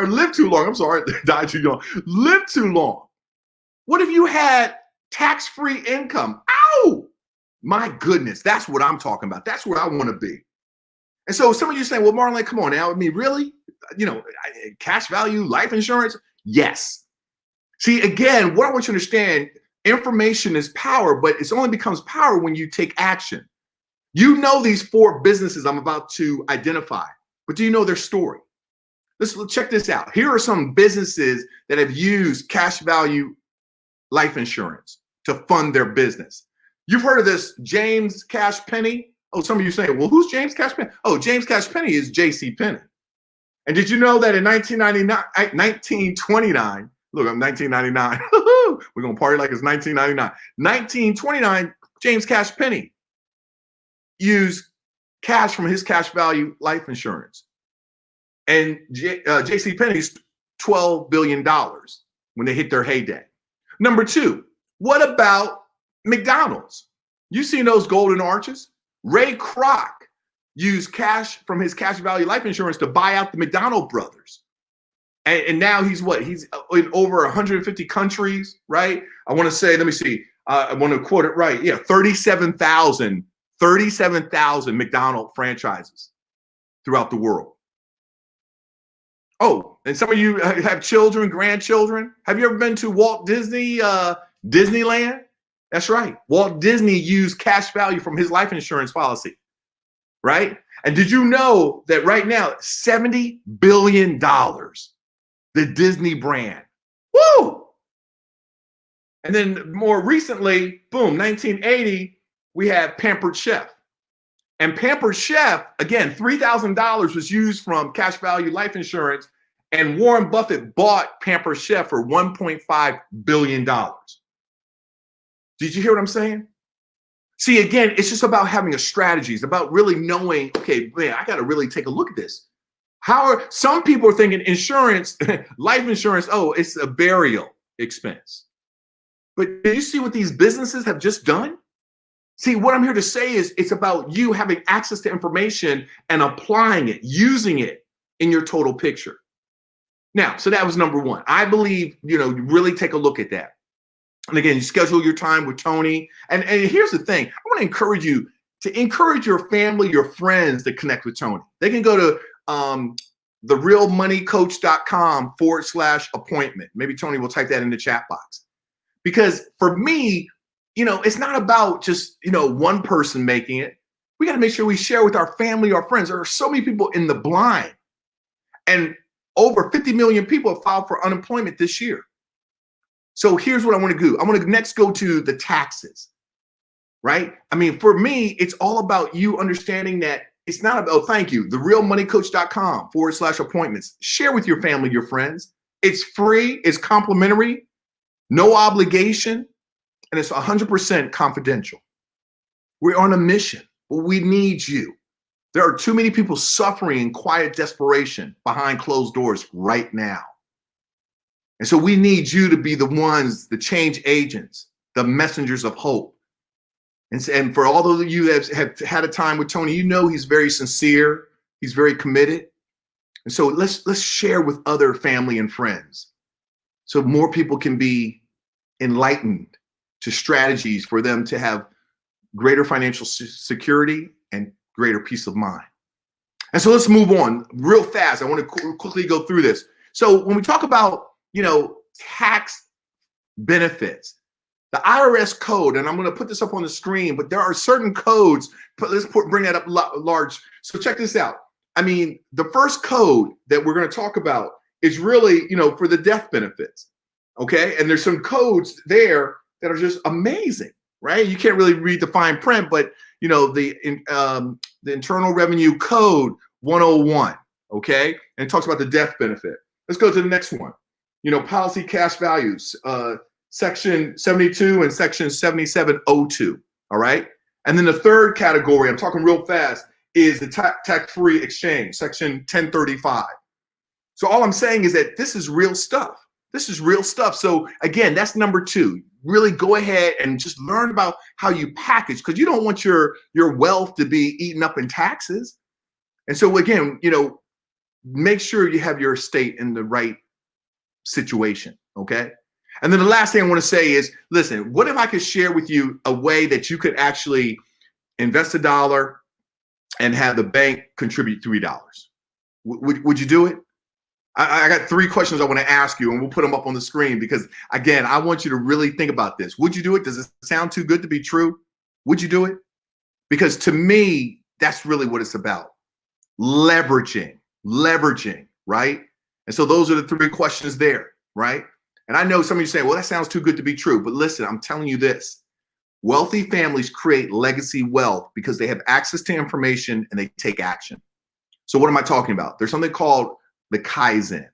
live too long. I'm sorry, die too young. Live too long. What if you had tax-free income? Ow! My goodness, that's what I'm talking about. That's where I want to be. And so some of you saying, well, Marlon, come on now. I mean, really? Cash value, life insurance? Yes. See, again, what I want you to understand, information is power, but it only becomes power when you take action. You know these 4 businesses I'm about to identify, but do you know their story? Let's check this out. Here are some businesses that have used cash value life insurance to fund their business. You've heard of this James Cash Penny? Oh, some of you saying, well, who's James Cash Penny? Oh, James Cash Penny is J.C. Penney. And did you know that in 1929, look, I'm 1999. We're going to party like it's 1999. 1929, James Cash Penny used cash from his cash value life insurance. And J.C. Penney's $12 billion when they hit their heyday. Number 2, what about McDonald's? You seen those golden arches? Ray Kroc used cash from his cash value life insurance to buy out the McDonald brothers. And now he's in over 150 countries, right? I want to say, let me see. I want to quote it right. Yeah, 37,000 McDonald franchises throughout the world. Oh, and some of you have children, grandchildren. Have you ever been to Walt Disney, Disneyland? That's right. Walt Disney used cash value from his life insurance policy, right? And did you know that right now, $70 billion, the Disney brand. Woo! And then more recently, boom, 1980, we have Pampered Chef. And Pampered Chef, again, $3,000 was used from cash value life insurance, and Warren Buffett bought Pampered Chef for $1.5 billion. Did you hear what I'm saying? See, again, it's just about having a strategy. It's about really knowing, okay, man, I got to really take a look at this. Some people are thinking insurance, life insurance, oh, it's a burial expense. But do you see what these businesses have just done? See, what I'm here to say is it's about you having access to information and applying it, using it in your total picture. Now, so that was number 1. I believe, you really take a look at that. And again, you schedule your time with Tony. And here's the thing. I want to encourage you to encourage your family, your friends to connect with Tony. They can go to therealmoneycoach.com/appointment. Maybe Tony will type that in the chat box. Because for me, it's not about just, one person making it. We got to make sure we share with our family, our friends. There are so many people in the blind. And over 50 million people have filed for unemployment this year. So here's what I want to do. I want to next go to the taxes, right? I mean, for me, it's all about you understanding that it's not about, oh, thank you, therealmoneycoach.com/appointments. Share with your family, your friends. It's free, it's complimentary, no obligation, and it's 100% confidential. We're on a mission, but we need you. There are too many people suffering in quiet desperation behind closed doors right now. And so we need you to be the ones, the change agents, the messengers of hope. And for all those of you that have had a time with Tony, you know he's very sincere, he's very committed. And so let's share with other family and friends so more people can be enlightened to strategies for them to have greater financial security and greater peace of mind. And so let's move on real fast. I want to quickly go through this. So when we talk about, tax benefits, the IRS code, and I'm going to put this up on the screen, but there are certain codes. Bring that up large. So check this out. I mean, the first code that we're going to talk about is really, for the death benefits. Okay. And there's some codes there that are just amazing, right? You can't really read the fine print, but the Internal Revenue Code 101. Okay. And it talks about the death benefit. Let's go to the next one. Policy cash values, section 72 and section 7702. All right. And then the third category, I'm talking real fast, is the tax-free exchange, section 1035. So all I'm saying is that this is real stuff. This is real stuff. So again, that's number 2. Really go ahead and just learn about how you package, because you don't want your wealth to be eaten up in taxes. And so again, make sure you have your estate in the right situation, okay? And then the last thing I want to say is, listen, what if I could share with you a way that you could actually invest $1 and have the bank contribute $3? Would you do it? I got 3 questions I want to ask you, and we'll put them up on the screen because, again, I want you to really think about this. Would you do it? Does it sound too good to be true? Would you do it? Because to me, that's really what it's about. Leveraging, right? And so those are the 3 questions there, right? And I know some of you say, well, that sounds too good to be true. But listen, I'm telling you this. Wealthy families create legacy wealth because they have access to information and they take action. So what am I talking about? There's something called the Kaizen.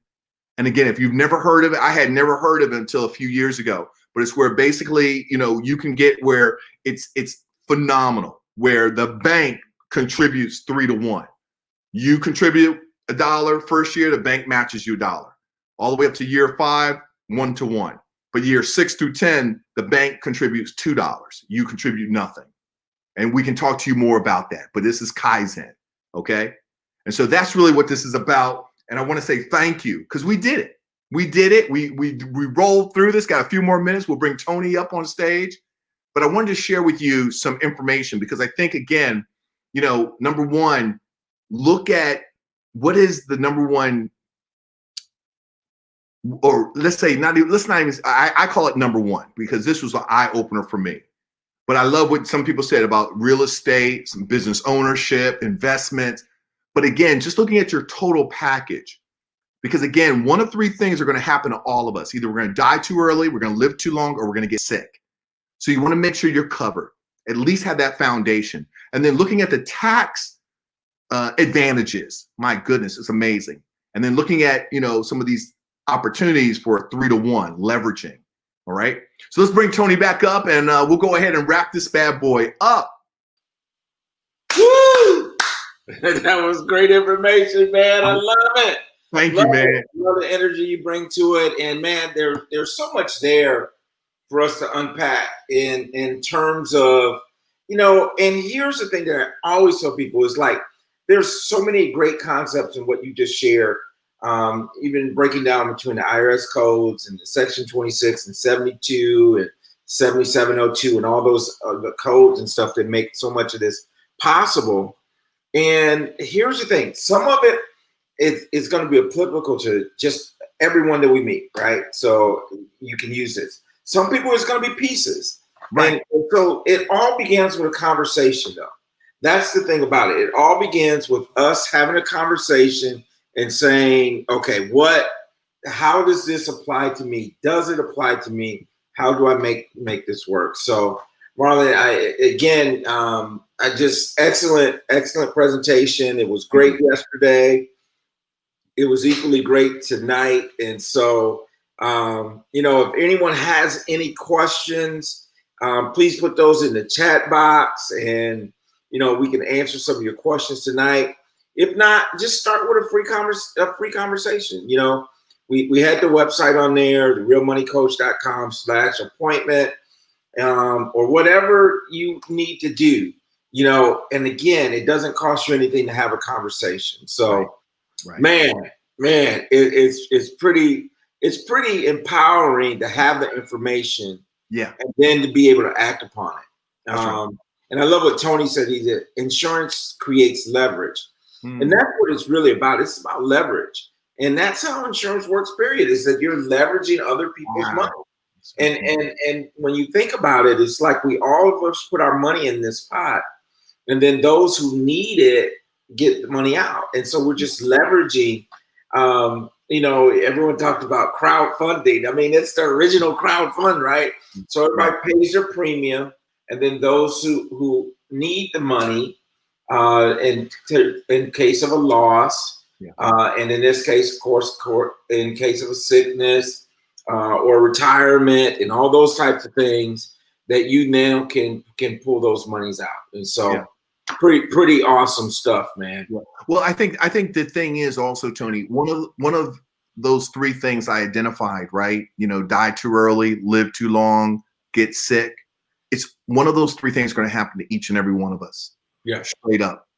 And again, if you've never heard of it, I had never heard of it until a few years ago. But it's where basically, you can get where it's phenomenal, where the bank contributes 3 to 1. You contribute $1 first year, the bank matches you $1. All the way up to year 5, 1 to 1. But year 6 through 10, the bank contributes $2. You contribute nothing. And we can talk to you more about that. But this is Kaizen, okay? And so that's really what this is about. And I want to say thank you, because we did it. We did it. We rolled through this. Got a few more minutes. We'll bring Tony up on stage. But I wanted to share with you some information because I think, again, number one, look at what is the number one, or let's not even, I call it number 1 because this was an eye opener for me. But I love what some people said about real estate, some business ownership, investments. But again, just looking at your total package, because again, one of 3 things are going to happen to all of us. Either we're going to die too early, we're going to live too long, or we're going to get sick. So you want to make sure you're covered, at least have that foundation. And then looking at the tax advantages, my goodness, it's amazing. And then looking at, some of these opportunities for 3 to 1 leveraging. All right. So let's bring Tony back up and we'll go ahead and wrap this bad boy up.
Woo! That was great information, man. I love it.
Thank you, man.
I love the energy you bring to it. And man, there's so much there for us to unpack in terms of, and here's the thing that I always tell people is like, there's so many great concepts in what you just shared. Even breaking down between the IRS codes and the section 26 and 72 and 7702 and all those the codes and stuff that make so much of this possible. And here's the thing, some of it is going to be applicable to just everyone that we meet, right? So you can use this. Some people it's going to be pieces. Right. And so it all begins with a conversation though. That's the thing about it. It all begins with us having a conversation and saying, okay, what how does this apply to me? Does it apply to me? How do I make this work? So, Marlon, I just excellent presentation. It was great yesterday. It was equally great tonight. And so, if anyone has any questions, please put those in the chat box, and we can answer some of your questions tonight. If not, just start with a free conversation. We had the website on there, therealmoneycoach.com/appointment, or whatever you need to do. And again, it doesn't cost you anything to have a conversation. So, right. man, it's pretty empowering to have the information, and then to be able to act upon it. Right. And I love what Tony said. He said insurance creates leverage, and that's what it's really about. It's about leverage. And that's how insurance works, period, is that you're leveraging other people's money. And when you think about it, it's like we all of us put our money in this pot, and then those who need it get the money out. And so we're just leveraging, everyone talked about crowdfunding. I mean, it's the original crowdfund, right? So everybody pays their premium, and then those who need the money in case of a loss, and in this case, of course, in case of a sickness or retirement and all those types of things, that you now can pull those monies out. And so pretty awesome stuff, man.
Well, I think the thing is also, Tony, one of those three things I identified, right? Die too early, live too long, get sick. It's one of those three things going to happen to each and every one of us.
Yeah.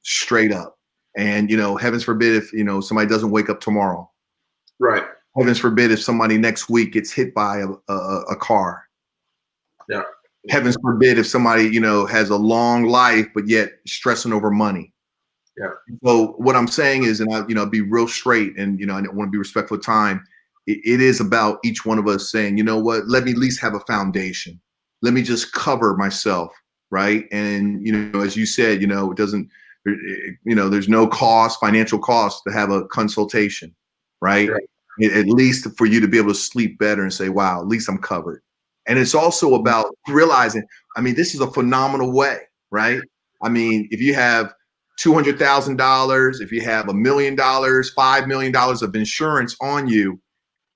Straight up. And, heavens forbid if, somebody doesn't wake up tomorrow.
Right.
Heavens forbid if somebody next week gets hit by a car.
Yeah.
Heavens forbid if somebody, has a long life, but yet stressing over money.
Yeah.
So what I'm saying is, and I'll be real straight, and, I don't want to be respectful of time. It is about each one of us saying, you know what, let me at least have a foundation. Let me just cover myself. Right. And, as you said, it doesn't, there's no cost, financial cost to have a consultation, right? At least for you to be able to sleep better and say, wow, at least I'm covered. And it's also about realizing, this is a phenomenal way, right? If you have $200,000, if you have $1 million, $5 million of insurance on you,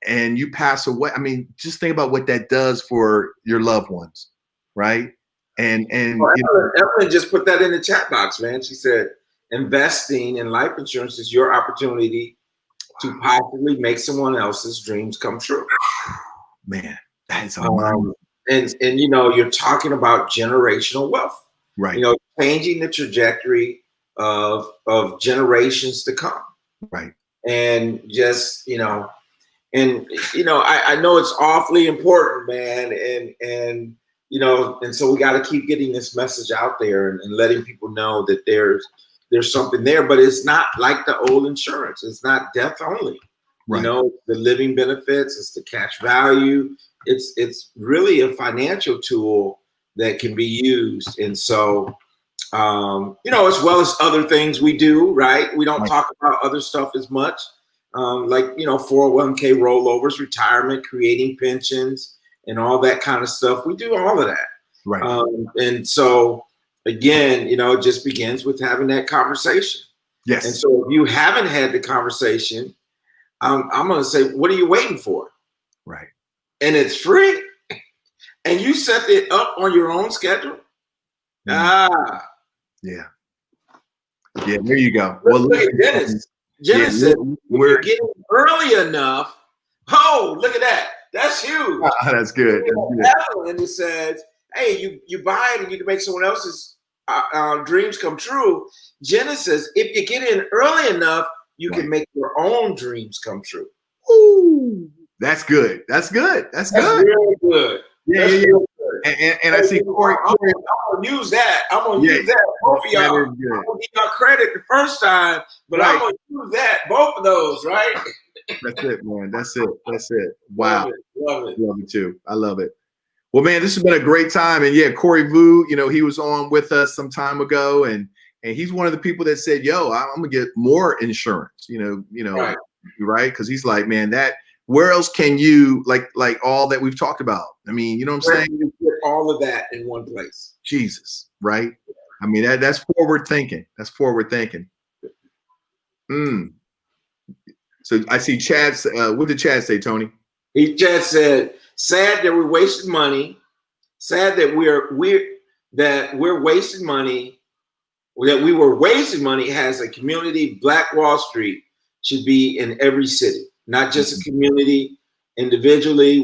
and you pass away, just think about what that does for your loved ones, right? And
Evelyn just put that in the chat box, man. She said, investing in life insurance is your opportunity to possibly make someone else's dreams come true.
Man, that's amazing.
And you're talking about generational wealth,
right?
Changing the trajectory of generations to come,
right?
And just I know it's awfully important, man, and so we got to keep getting this message out there and letting people know that there's something there, but it's not like the old insurance. It's not death only. Right. The living benefits, it's the cash value. It's really a financial tool that can be used. And so, as well as other things we do, right? We don't talk about other stuff as much, like, 401k rollovers, retirement, creating pensions, and all that kind of stuff. We do all of that.
Right.
And so, again, it just begins with having that conversation.
Yes.
And so if you haven't had the conversation, I'm going to say, what are you waiting for?
Right.
And it's free. And you set it up on your own schedule.
Yeah. Yeah, there you go.
Well, look at Dennis. Dennis said, we're getting early enough. Oh, look at that. That's huge.
That's good.
And it says, hey, you buy it and you can make someone else's dreams come true. Jenna says, if you get in early enough, you can make your own dreams come true.
Ooh, that's good. That's good. That's good.
Really good.
Yeah.
Really
good. And I see Corey.
I'm gonna use that. I'm gonna use that. Both of y'all. I'm gonna give y'all credit the first time, but I'm gonna use that. Both of those, right?
That's it, man. That's it. Wow.
Love it.
Love it too. I love it. Well, man, this has been a great time. And yeah, Corey Vu, he was on with us some time ago, and he's one of the people that said, yo, I'm gonna get more insurance, right? Because he's like, man, that where else can you like all that we've talked about? I mean, you know what I'm
Where
saying?
can you put all of that in one place?
Jesus, right? I mean, that's forward thinking. That's forward thinking. So I see Chad's. What did Chad say, Tony?
He just said, "Sad that we're wasting money. Sad that we're wasting money. That we were wasting money has a community. Black Wall Street should be in every city, not just a community. Individually,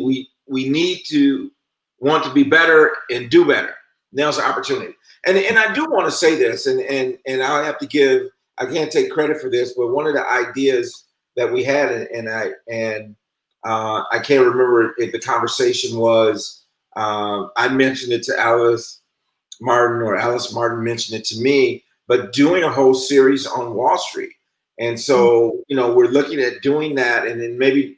we need to want to be better and do better. Now's the opportunity. And I do want to say this, and I'll have to give. I can't take credit for this, but one of the ideas that we had, and I can't remember if the conversation was. I mentioned it to Alice Martin, or Alice Martin mentioned it to me, but doing a whole series on Wall Street. And so, we're looking at doing that, and then maybe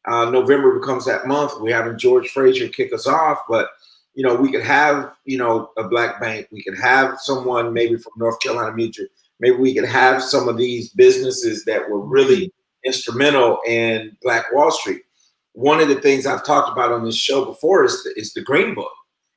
November becomes that month. We're having George Frazier kick us off, but we could have a black bank. We could have someone maybe from North Carolina Mutual. Maybe we could have some of these businesses that were really instrumental in Black Wall Street. One of the things I've talked about on this show before is the Green Book.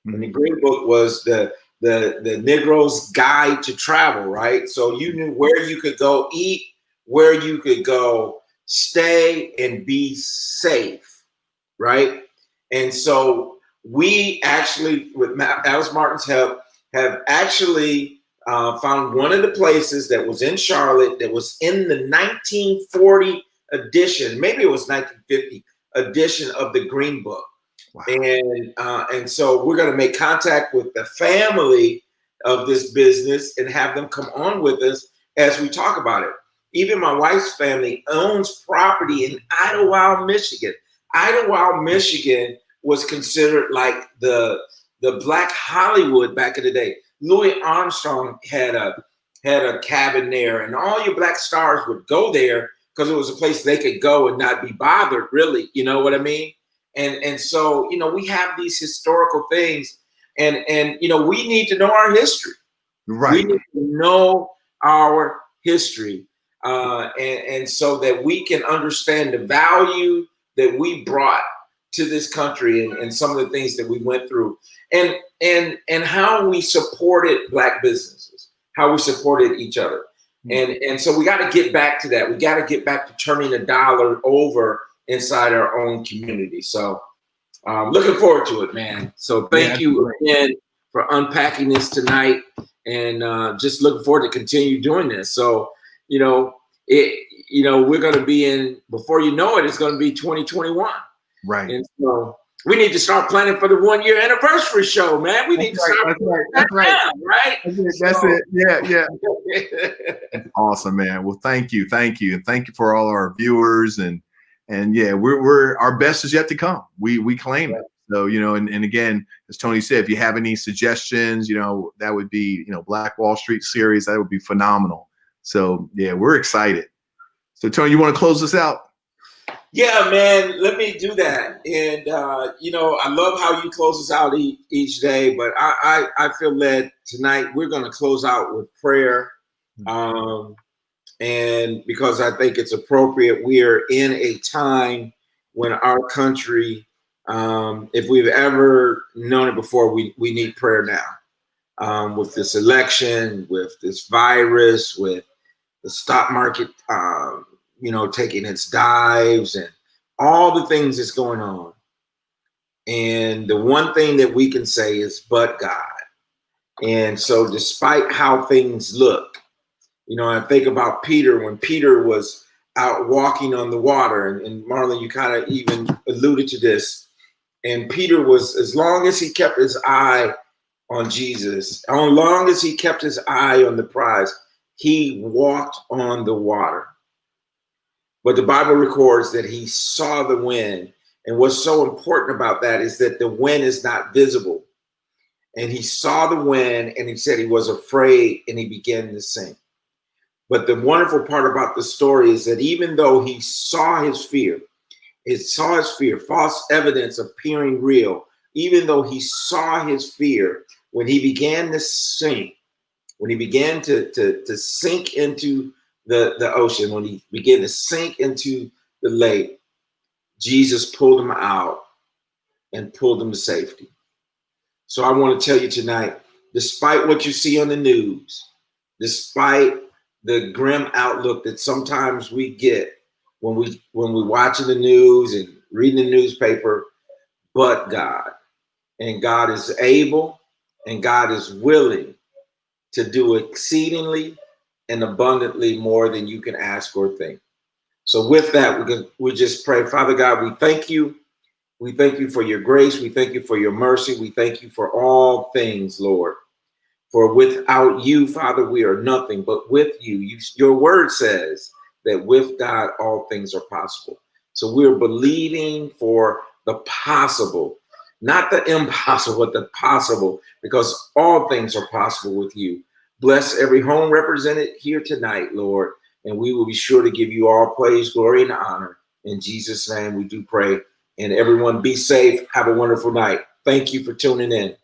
And the Green Book was the Negro's Guide to Travel, right? So you knew where you could go eat, where you could go stay and be safe, right? And so we actually, with Alice Martin's help, have actually found one of the places that was in Charlotte that was in the 1940 edition, maybe it was 1950 edition of the Green Book. Wow. And so we're going to make contact with the family of this business and have them come on with us as we talk about it. Even my wife's family owns property in Idlewild, Michigan. Idlewild, Michigan was considered like the Black Hollywood back in the day. Louis Armstrong had a cabin there, and all your black stars would go there because it was a place they could go and not be bothered, really. You know what I mean? And so, we have these historical things, and we need to know our history. Right. We need to know our history, and so that we can understand the value that we brought to this country and some of the things that we went through, and how we supported Black businesses, how we supported each other. And so we got to get back to that. We got to get back to turning the dollar over inside our own community. So looking forward to it, man. So thank you again for unpacking this tonight, and just looking forward to continue doing this. So, we're going to be in, before you know it, it's going to be 2021. Right. And so we need to start planning for the 1-year anniversary show, man. We need to start. That's right. Now, right?
That's it. Yeah. That's awesome, man. Well, thank you. And thank you for all our viewers, and yeah, we're our best is yet to come. We claim it. So, and again, as Tony said, if you have any suggestions, that would be, Black Wall Street series, that would be phenomenal. So yeah, we're excited. So Tony, you want to close this out?
Yeah, man, let me do that. And, I love how you close us out each day, but I feel led tonight, we're going to close out with prayer. And because I think it's appropriate, we are in a time when our country, if we've ever known it before, we need prayer now. With this election, with this virus, with the stock market, taking its dives, and all the things that's going on. And the one thing that we can say is, but God. And so despite how things look, I think about Peter, when Peter was out walking on the water, and Marlon, you kind of even alluded to this. And Peter was, as long as he kept his eye on Jesus, as long as he kept his eye on the prize, he walked on the water. But the Bible records that he saw the wind. And what's so important about that is that the wind is not visible. And he saw the wind, and he said he was afraid, and he began to sink. But the wonderful part about the story is that even though he saw his fear, false evidence appearing real, even though he saw his fear, when he began to sink, when he began to sink into the ocean, when he began to sink into the lake, Jesus pulled them out and pulled them to safety. So I want to tell you tonight, despite what you see on the news, despite the grim outlook that sometimes we get when we're watching the news and reading the newspaper, but God, and God is able and God is willing to do exceedingly and abundantly more than you can ask or think. So with that, we just pray. Father God, we thank you. We thank you for your grace. We thank you for your mercy. We thank you for all things, Lord. For without you, Father, we are nothing. But with you, your word says that with God, all things are possible. So we're believing for the possible, not the impossible, but the possible, because all things are possible with you. Bless every home represented here tonight, Lord, and we will be sure to give you all praise, glory, and honor. In Jesus' name we do pray. And everyone be safe. Have a wonderful night. Thank you for tuning in.